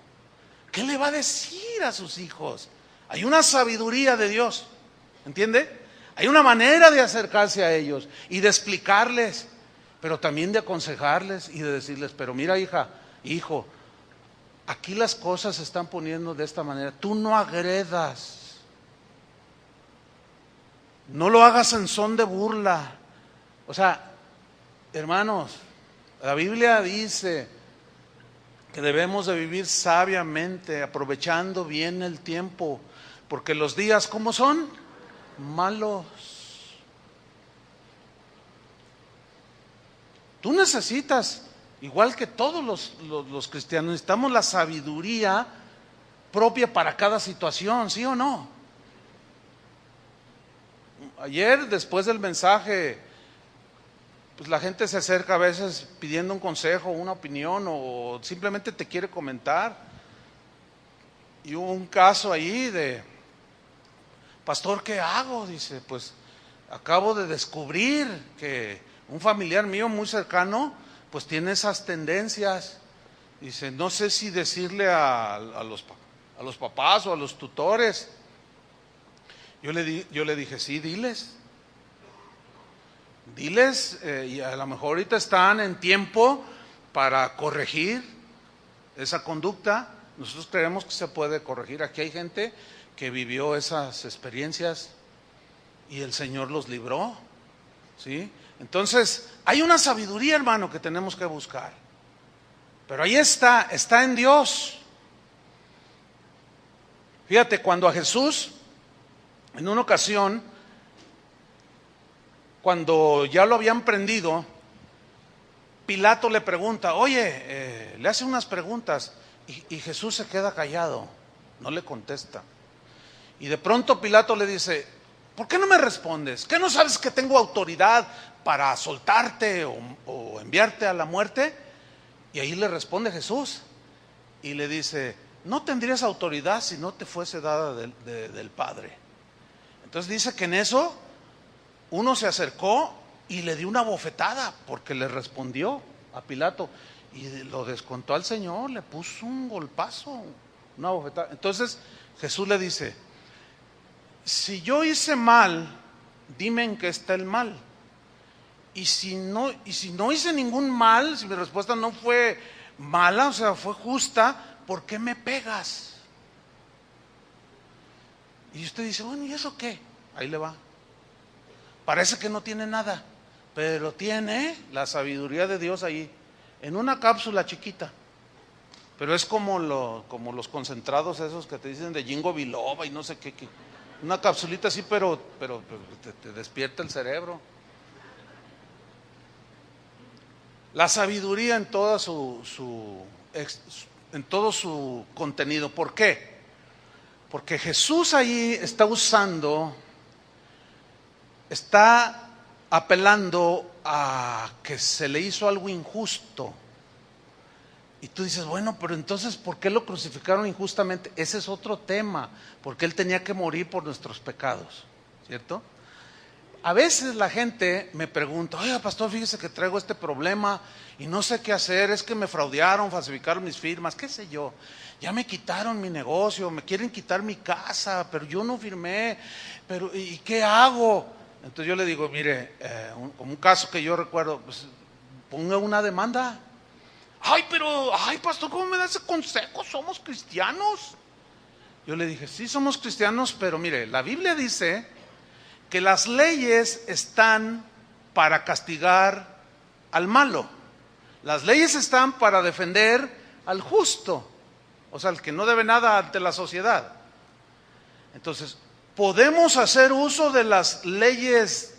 S1: ¿Qué le va a decir a sus hijos? Hay una sabiduría de Dios, ¿entiende? Hay una manera de acercarse a ellos y de explicarles, pero también de aconsejarles y de decirles, pero mira, hija, hijo, aquí las cosas se están poniendo de esta manera. Tú no agredas. No lo hagas en son de burla. O sea, hermanos, la Biblia dice que debemos de vivir sabiamente, aprovechando bien el tiempo, porque los días, ¿cómo son? Malos. Tú necesitas, igual que todos los cristianos, necesitamos la sabiduría propia para cada situación, ¿sí o no? Ayer, después del mensaje, pues la gente se acerca a veces pidiendo un consejo, una opinión, o simplemente te quiere comentar. Y hubo un caso ahí de, pastor, ¿qué hago? Dice, pues acabo de descubrir que un familiar mío muy cercano pues tiene esas tendencias. Dice, no sé si decirle a los papás o a los tutores. Yo le dije, sí, diles, y a lo mejor ahorita están en tiempo para corregir esa conducta. Nosotros creemos que se puede corregir. Aquí hay gente que vivió esas experiencias y el Señor los libró, ¿sí? Entonces, hay una sabiduría, hermano, que tenemos que buscar. Pero ahí está en Dios. Fíjate, cuando a Jesús, en una ocasión, cuando ya lo habían prendido, Pilato le pregunta, oye, le hace unas preguntas, y Jesús se queda callado, no le contesta. Y de pronto Pilato le dice, ¿por qué no me respondes? ¿Qué no sabes que tengo autoridad para soltarte o enviarte a la muerte? Y ahí le responde Jesús y le dice, no tendrías autoridad si no te fuese dada del Padre. Entonces dice que en eso uno se acercó y le dio una bofetada porque le respondió a Pilato y lo descontó al Señor, le puso un golpazo, una bofetada. Entonces Jesús le dice, si yo hice mal, dime en qué está el mal. Y si no hice ningún mal, si mi respuesta no fue mala, o sea, fue justa, ¿por qué me pegas? Y usted dice, bueno, ¿y eso qué? Ahí le va. Parece que no tiene nada, pero tiene la sabiduría de Dios ahí, en una cápsula chiquita. Pero es como los concentrados esos que te dicen de Jingo Biloba y no sé qué. Una capsulita así, pero te despierta el cerebro. La sabiduría en todo su contenido. ¿Por qué? Porque Jesús ahí está apelando a que se le hizo algo injusto. Y tú dices, bueno, pero entonces, ¿por qué lo crucificaron injustamente? Ese es otro tema, porque Él tenía que morir por nuestros pecados, ¿cierto? a veces la gente me pregunta, oiga pastor, fíjese que traigo este problema y no sé qué hacer, es que me fraudearon, falsificaron mis firmas, qué sé yo, ya me quitaron mi negocio, me quieren quitar mi casa, pero yo no firmé, pero ¿y qué hago? Entonces yo le digo, mire, como un caso que yo recuerdo, pues ponga una demanda. Ay, pastor, ¿cómo me da ese consejo? Somos cristianos. Yo le dije, sí somos cristianos, pero mire, la Biblia dice que las leyes están para castigar al malo. Las leyes están para defender al justo, o sea, al que no debe nada ante la sociedad. Entonces, ¿podemos hacer uso de las leyes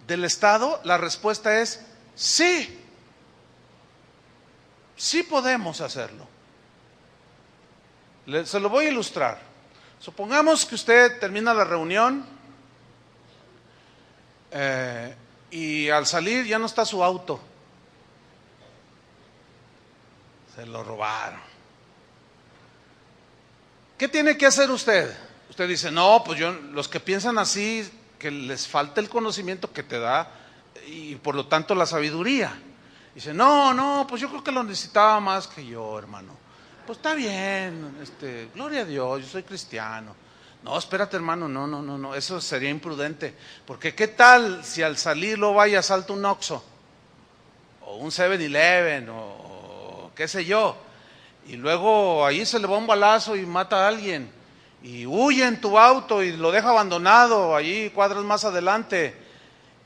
S1: del Estado? La respuesta es sí. Sí podemos hacerlo. Se lo voy a ilustrar. Supongamos que usted termina la reunión y al salir ya no está su auto. Se lo robaron. ¿Qué tiene que hacer usted? Usted dice, no, pues los que piensan así, que les falta el conocimiento que te da y por lo tanto la sabiduría. Dice, no, pues yo creo que lo necesitaba más que yo, hermano. Pues está bien, gloria a Dios, yo soy cristiano. No, espérate, hermano, no, eso sería imprudente. Porque ¿qué tal si al salir lo vaya salta un Oxxo? O un 7-Eleven, o qué sé yo. Y luego ahí se le va un balazo y mata a alguien. Y huye en tu auto y lo deja abandonado, allí cuadras más adelante.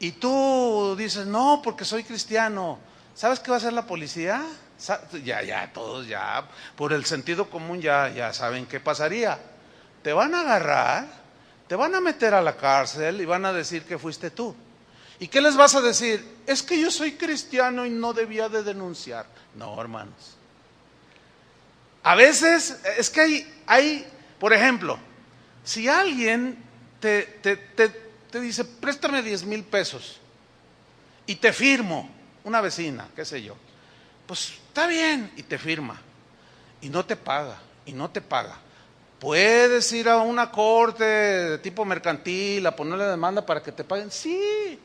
S1: Y tú dices, no, porque soy cristiano. ¿Sabes qué va a hacer la policía? Ya, todos ya, por el sentido común ya saben qué pasaría. Te van a agarrar, te van a meter a la cárcel y van a decir que fuiste tú. ¿Y qué les vas a decir? Es que yo soy cristiano y no debía de denunciar. No, hermanos. A veces, es que hay, por ejemplo, si alguien te dice, préstame 10,000 pesos y te firmo, una vecina, qué sé yo, pues está bien, y te firma, y no te paga. ¿Puedes ir a una corte de tipo mercantil a ponerle demanda para que te paguen? Sí.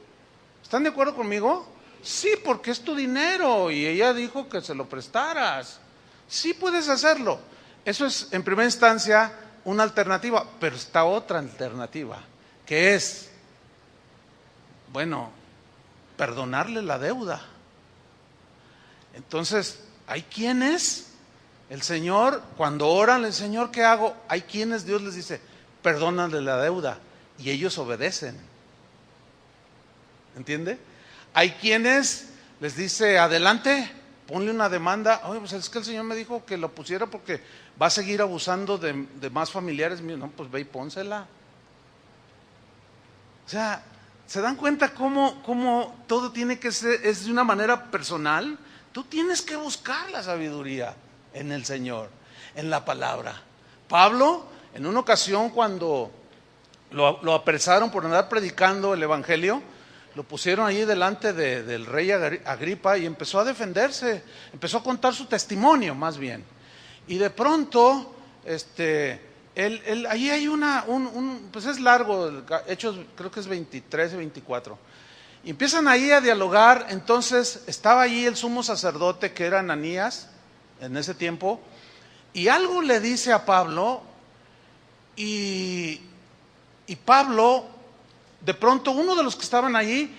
S1: ¿Están de acuerdo conmigo? Sí, porque es tu dinero y ella dijo que se lo prestaras. Sí puedes hacerlo. Eso es, en primera instancia, una alternativa, pero está otra alternativa, que es, bueno, perdonarle la deuda. Entonces, hay quienes, el Señor, cuando oran, el Señor, ¿qué hago? Hay quienes Dios les dice, perdónale la deuda, y ellos obedecen. ¿Entiende? Hay quienes les dice, adelante, ponle una demanda. Oye, pues es que el Señor me dijo que lo pusiera porque va a seguir abusando de más familiares míos. No, pues ve y pónsela. O sea, ¿se dan cuenta cómo todo tiene que ser, es de una manera personal? Tú tienes que buscar la sabiduría en el Señor, en la palabra. Pablo, en una ocasión cuando lo apresaron por andar predicando el evangelio, lo pusieron allí delante del rey Agripa y empezó a defenderse, empezó a contar su testimonio más bien. Y de pronto, ahí hay pues es largo, Hechos creo que es 23 y 24. Y empiezan ahí a dialogar. Entonces estaba allí el sumo sacerdote que era Ananías en ese tiempo, y algo le dice a Pablo, y Pablo, de pronto uno de los que estaban allí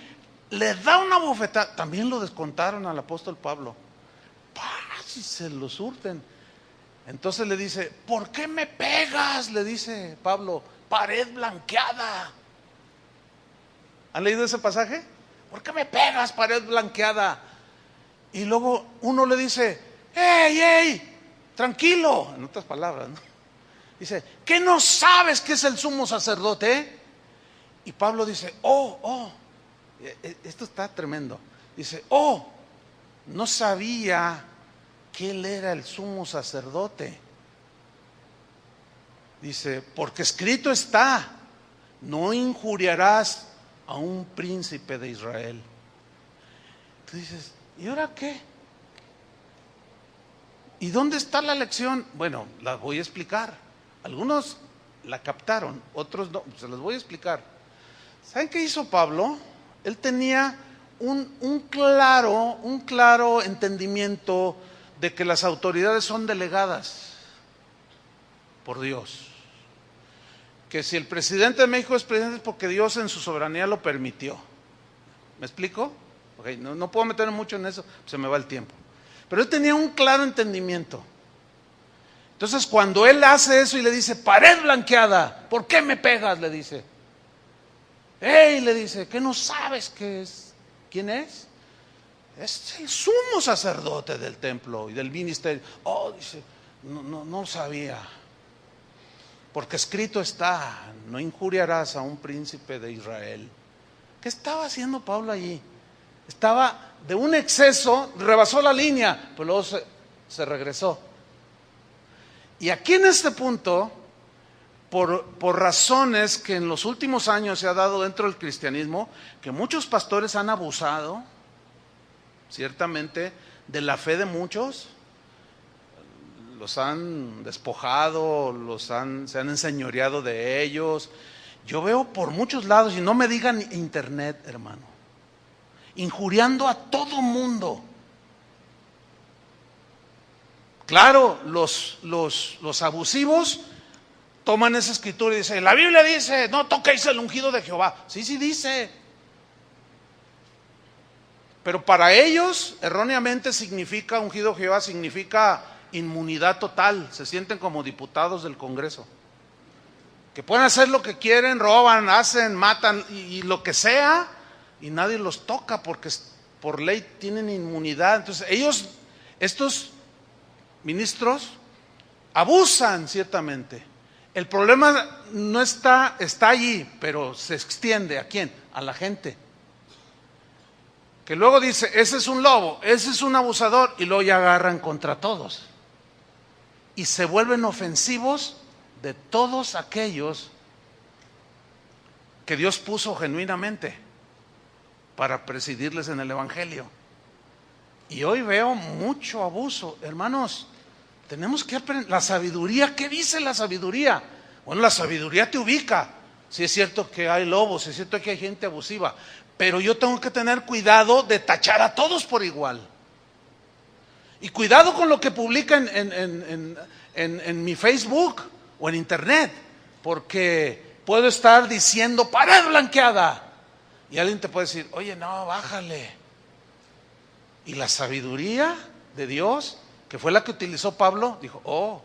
S1: le da una bofetada. También lo descontaron al apóstol Pablo. Si se lo surten. Entonces le dice, ¿por qué me pegas? Le dice Pablo, pared blanqueada. ¿Han leído ese pasaje? ¿Por qué me pegas, pared blanqueada? Y luego uno le dice, ¡Ey! Tranquilo. En otras palabras, ¿no? Dice, ¿qué no sabes que es el sumo sacerdote? Y Pablo dice, esto está tremendo. Dice, no sabía que él era el sumo sacerdote. Dice, porque escrito está, no injuriarás a un príncipe de Israel. Tú dices, ¿y ahora qué? ¿Y dónde está la lección? Bueno, la voy a explicar. Algunos la captaron, otros no, se las voy a explicar. ¿Saben qué hizo Pablo? Él tenía un claro entendimiento de que las autoridades son delegadas por Dios. Que si el presidente de México es presidente es porque Dios en su soberanía lo permitió. ¿Me explico? Okay, no puedo meterme mucho en eso, se me va el tiempo. Pero él tenía un claro entendimiento. Entonces cuando él hace eso y le dice, pared blanqueada, ¿por qué me pegas? Le dice. ¡Ey! Le dice, ¿qué no sabes quién es? Es el sumo sacerdote del templo y del ministerio. Oh, dice, no sabía. Porque escrito está, no injuriarás a un príncipe de Israel. ¿Qué estaba haciendo Pablo allí? Estaba de un exceso, rebasó la línea, pero luego se regresó. Y aquí en este punto, por razones que en los últimos años se ha dado dentro del cristianismo, que muchos pastores han abusado, ciertamente, de la fe de muchos, los han despojado, se han enseñoreado de ellos. Yo veo por muchos lados, y no me digan internet, hermano, injuriando a todo mundo. Claro, los abusivos toman esa escritura y dicen, la Biblia dice, no toquéis el ungido de Jehová. Sí dice. Pero para ellos, erróneamente significa, ungido de Jehová significa inmunidad total. Se sienten como diputados del Congreso. Que pueden hacer lo que quieren, roban, hacen, matan y lo que sea, y nadie los toca porque por ley tienen inmunidad. Entonces ellos, estos ministros, abusan ciertamente. El problema no está allí, pero se extiende. ¿A quién? A la gente. Que luego dice, ese es un lobo, ese es un abusador, y luego ya agarran contra todos. Y se vuelven ofensivos de todos aquellos que Dios puso genuinamente para presidirles en el Evangelio. Y hoy veo mucho abuso. Hermanos, tenemos que aprender. La sabiduría, ¿qué dice la sabiduría? Bueno, la sabiduría te ubica. Si es cierto que hay lobos, si es cierto que hay gente abusiva, pero yo tengo que tener cuidado de tachar a todos por igual. Y cuidado con lo que publican en mi Facebook o en internet, porque puedo estar diciendo pared blanqueada y alguien te puede decir, oye, no, bájale. Y la sabiduría de Dios, que fue la que utilizó Pablo, dijo, oh,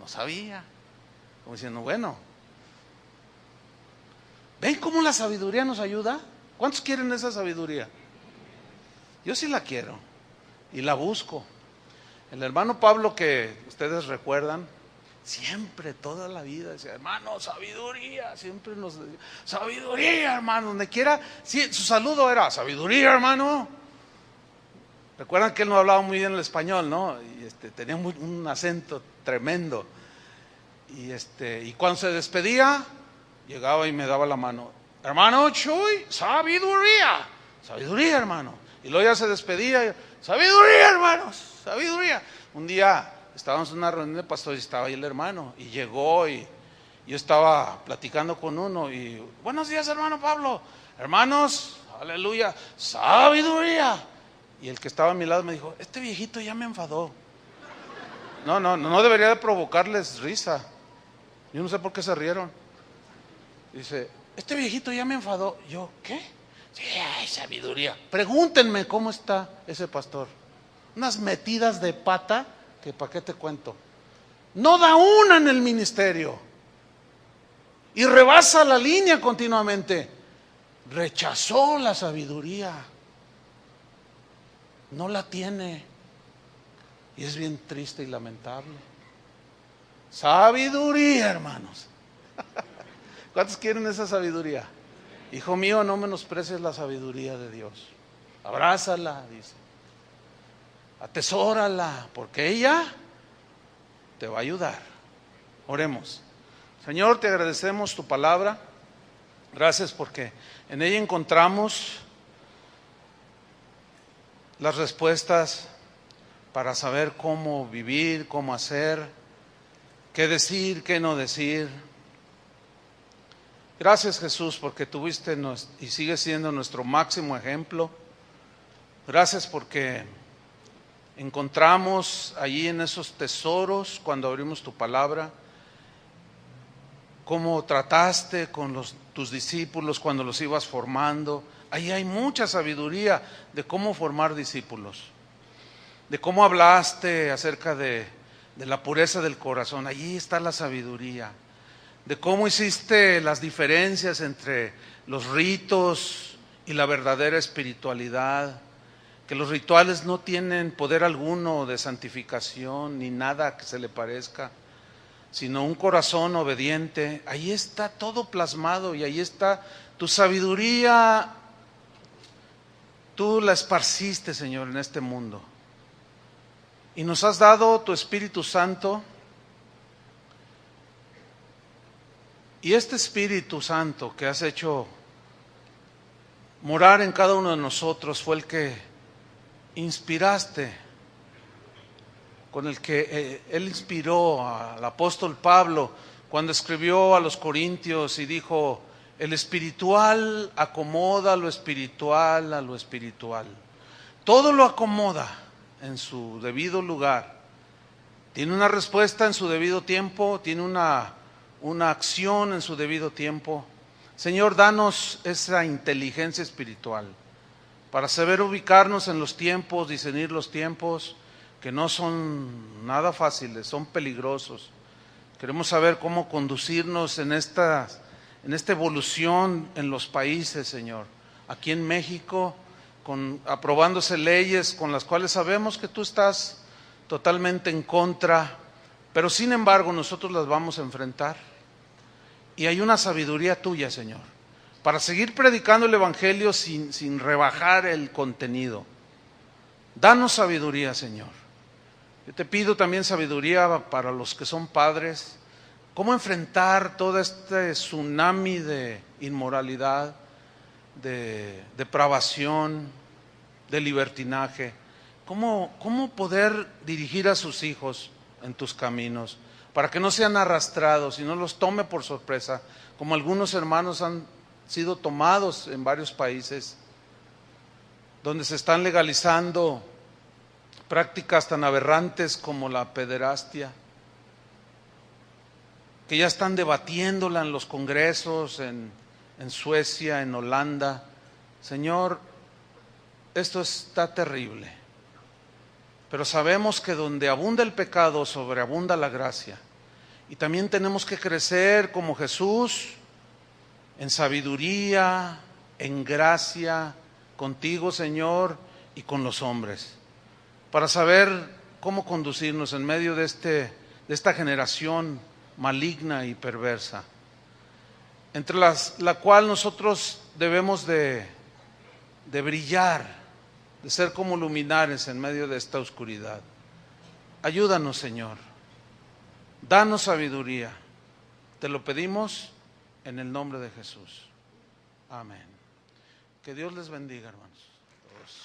S1: no sabía. Como diciendo, bueno, ¿ven cómo la sabiduría nos ayuda? ¿Cuántos quieren esa sabiduría? Yo sí la quiero y la busco. El hermano Pablo, que ustedes recuerdan, siempre, toda la vida decía, hermano, sabiduría, siempre nos decía, sabiduría, hermano, donde quiera. Sí, su saludo era, sabiduría, hermano. Recuerdan que él no hablaba muy bien el español, ¿no? Y tenía un acento tremendo. Y cuando se despedía, llegaba y me daba la mano. Hermano Chuy, sabiduría, sabiduría, hermano. Y luego ya se despedía, sabiduría, hermanos, sabiduría. Un día estábamos en una reunión de pastores y estaba ahí el hermano, y llegó y yo estaba platicando con uno y, buenos días, hermano Pablo. Hermanos, aleluya, sabiduría. Y el que estaba a mi lado me dijo, este viejito ya me enfadó. No debería de provocarles risa. Yo no sé por qué se rieron. Dice, este viejito ya me enfadó. Yo, ¿qué? Sí, ay, sabiduría. Pregúntenme cómo está ese pastor. Unas metidas de pata que para qué te cuento. No da una en el ministerio. Y rebasa la línea continuamente. Rechazó la sabiduría. No la tiene. Y es bien triste y lamentable. Sabiduría, hermanos. ¿Cuántos quieren esa sabiduría? Hijo mío, no menosprecies la sabiduría de Dios. Abrázala, dice. Atesórala, porque ella te va a ayudar. Oremos. Señor, te agradecemos tu palabra. Gracias porque en ella encontramos las respuestas para saber cómo vivir, cómo hacer, qué decir, qué no decir. Gracias, Jesús, porque tuviste y sigues siendo nuestro máximo ejemplo. Gracias porque encontramos allí en esos tesoros, cuando abrimos tu palabra, cómo trataste con tus discípulos cuando los ibas formando. Ahí hay mucha sabiduría de cómo formar discípulos, de cómo hablaste acerca de la pureza del corazón. Allí está la sabiduría, de cómo hiciste las diferencias entre los ritos y la verdadera espiritualidad, que los rituales no tienen poder alguno de santificación ni nada que se le parezca, sino un corazón obediente. Ahí está todo plasmado y ahí está tu sabiduría. Tú la esparciste, Señor, en este mundo. Y nos has dado tu Espíritu Santo. Y este Espíritu Santo que has hecho morar en cada uno de nosotros fue el que inspiraste, con el que Él inspiró al apóstol Pablo cuando escribió a los Corintios y dijo: el espiritual acomoda lo espiritual a lo espiritual. Todo lo acomoda en su debido lugar. Tiene una respuesta en su debido tiempo, tiene una acción en su debido tiempo. Señor, danos esa inteligencia espiritual para saber ubicarnos en los tiempos, discernir los tiempos, que no son nada fáciles, son peligrosos. Queremos saber cómo conducirnos en esta evolución en los países, Señor. Aquí en México, aprobándose leyes con las cuales sabemos que tú estás totalmente en contra, pero sin embargo nosotros las vamos a enfrentar. Y hay una sabiduría tuya, Señor, para seguir predicando el Evangelio sin rebajar el contenido. Danos sabiduría, Señor. Yo te pido también sabiduría para los que son padres, cómo enfrentar todo este tsunami de inmoralidad, de depravación, de libertinaje. ¿Cómo poder dirigir a sus hijos en tus caminos, para que no sean arrastrados y no los tome por sorpresa, como algunos hermanos han sido tomados en varios países, donde se están legalizando prácticas tan aberrantes como la pederastia, que ya están debatiéndola en los congresos, en Suecia, en Holanda. Señor, esto está terrible, pero sabemos que donde abunda el pecado, sobreabunda la gracia, y también tenemos que crecer como Jesús, en sabiduría, en gracia, contigo, Señor, y con los hombres, para saber cómo conducirnos en medio de esta generación maligna y perversa, entre la cual nosotros debemos de brillar, de ser como luminares en medio de esta oscuridad. Ayúdanos, Señor, danos sabiduría, te lo pedimos en el nombre de Jesús. Amén. Que Dios les bendiga, hermanos. Todos.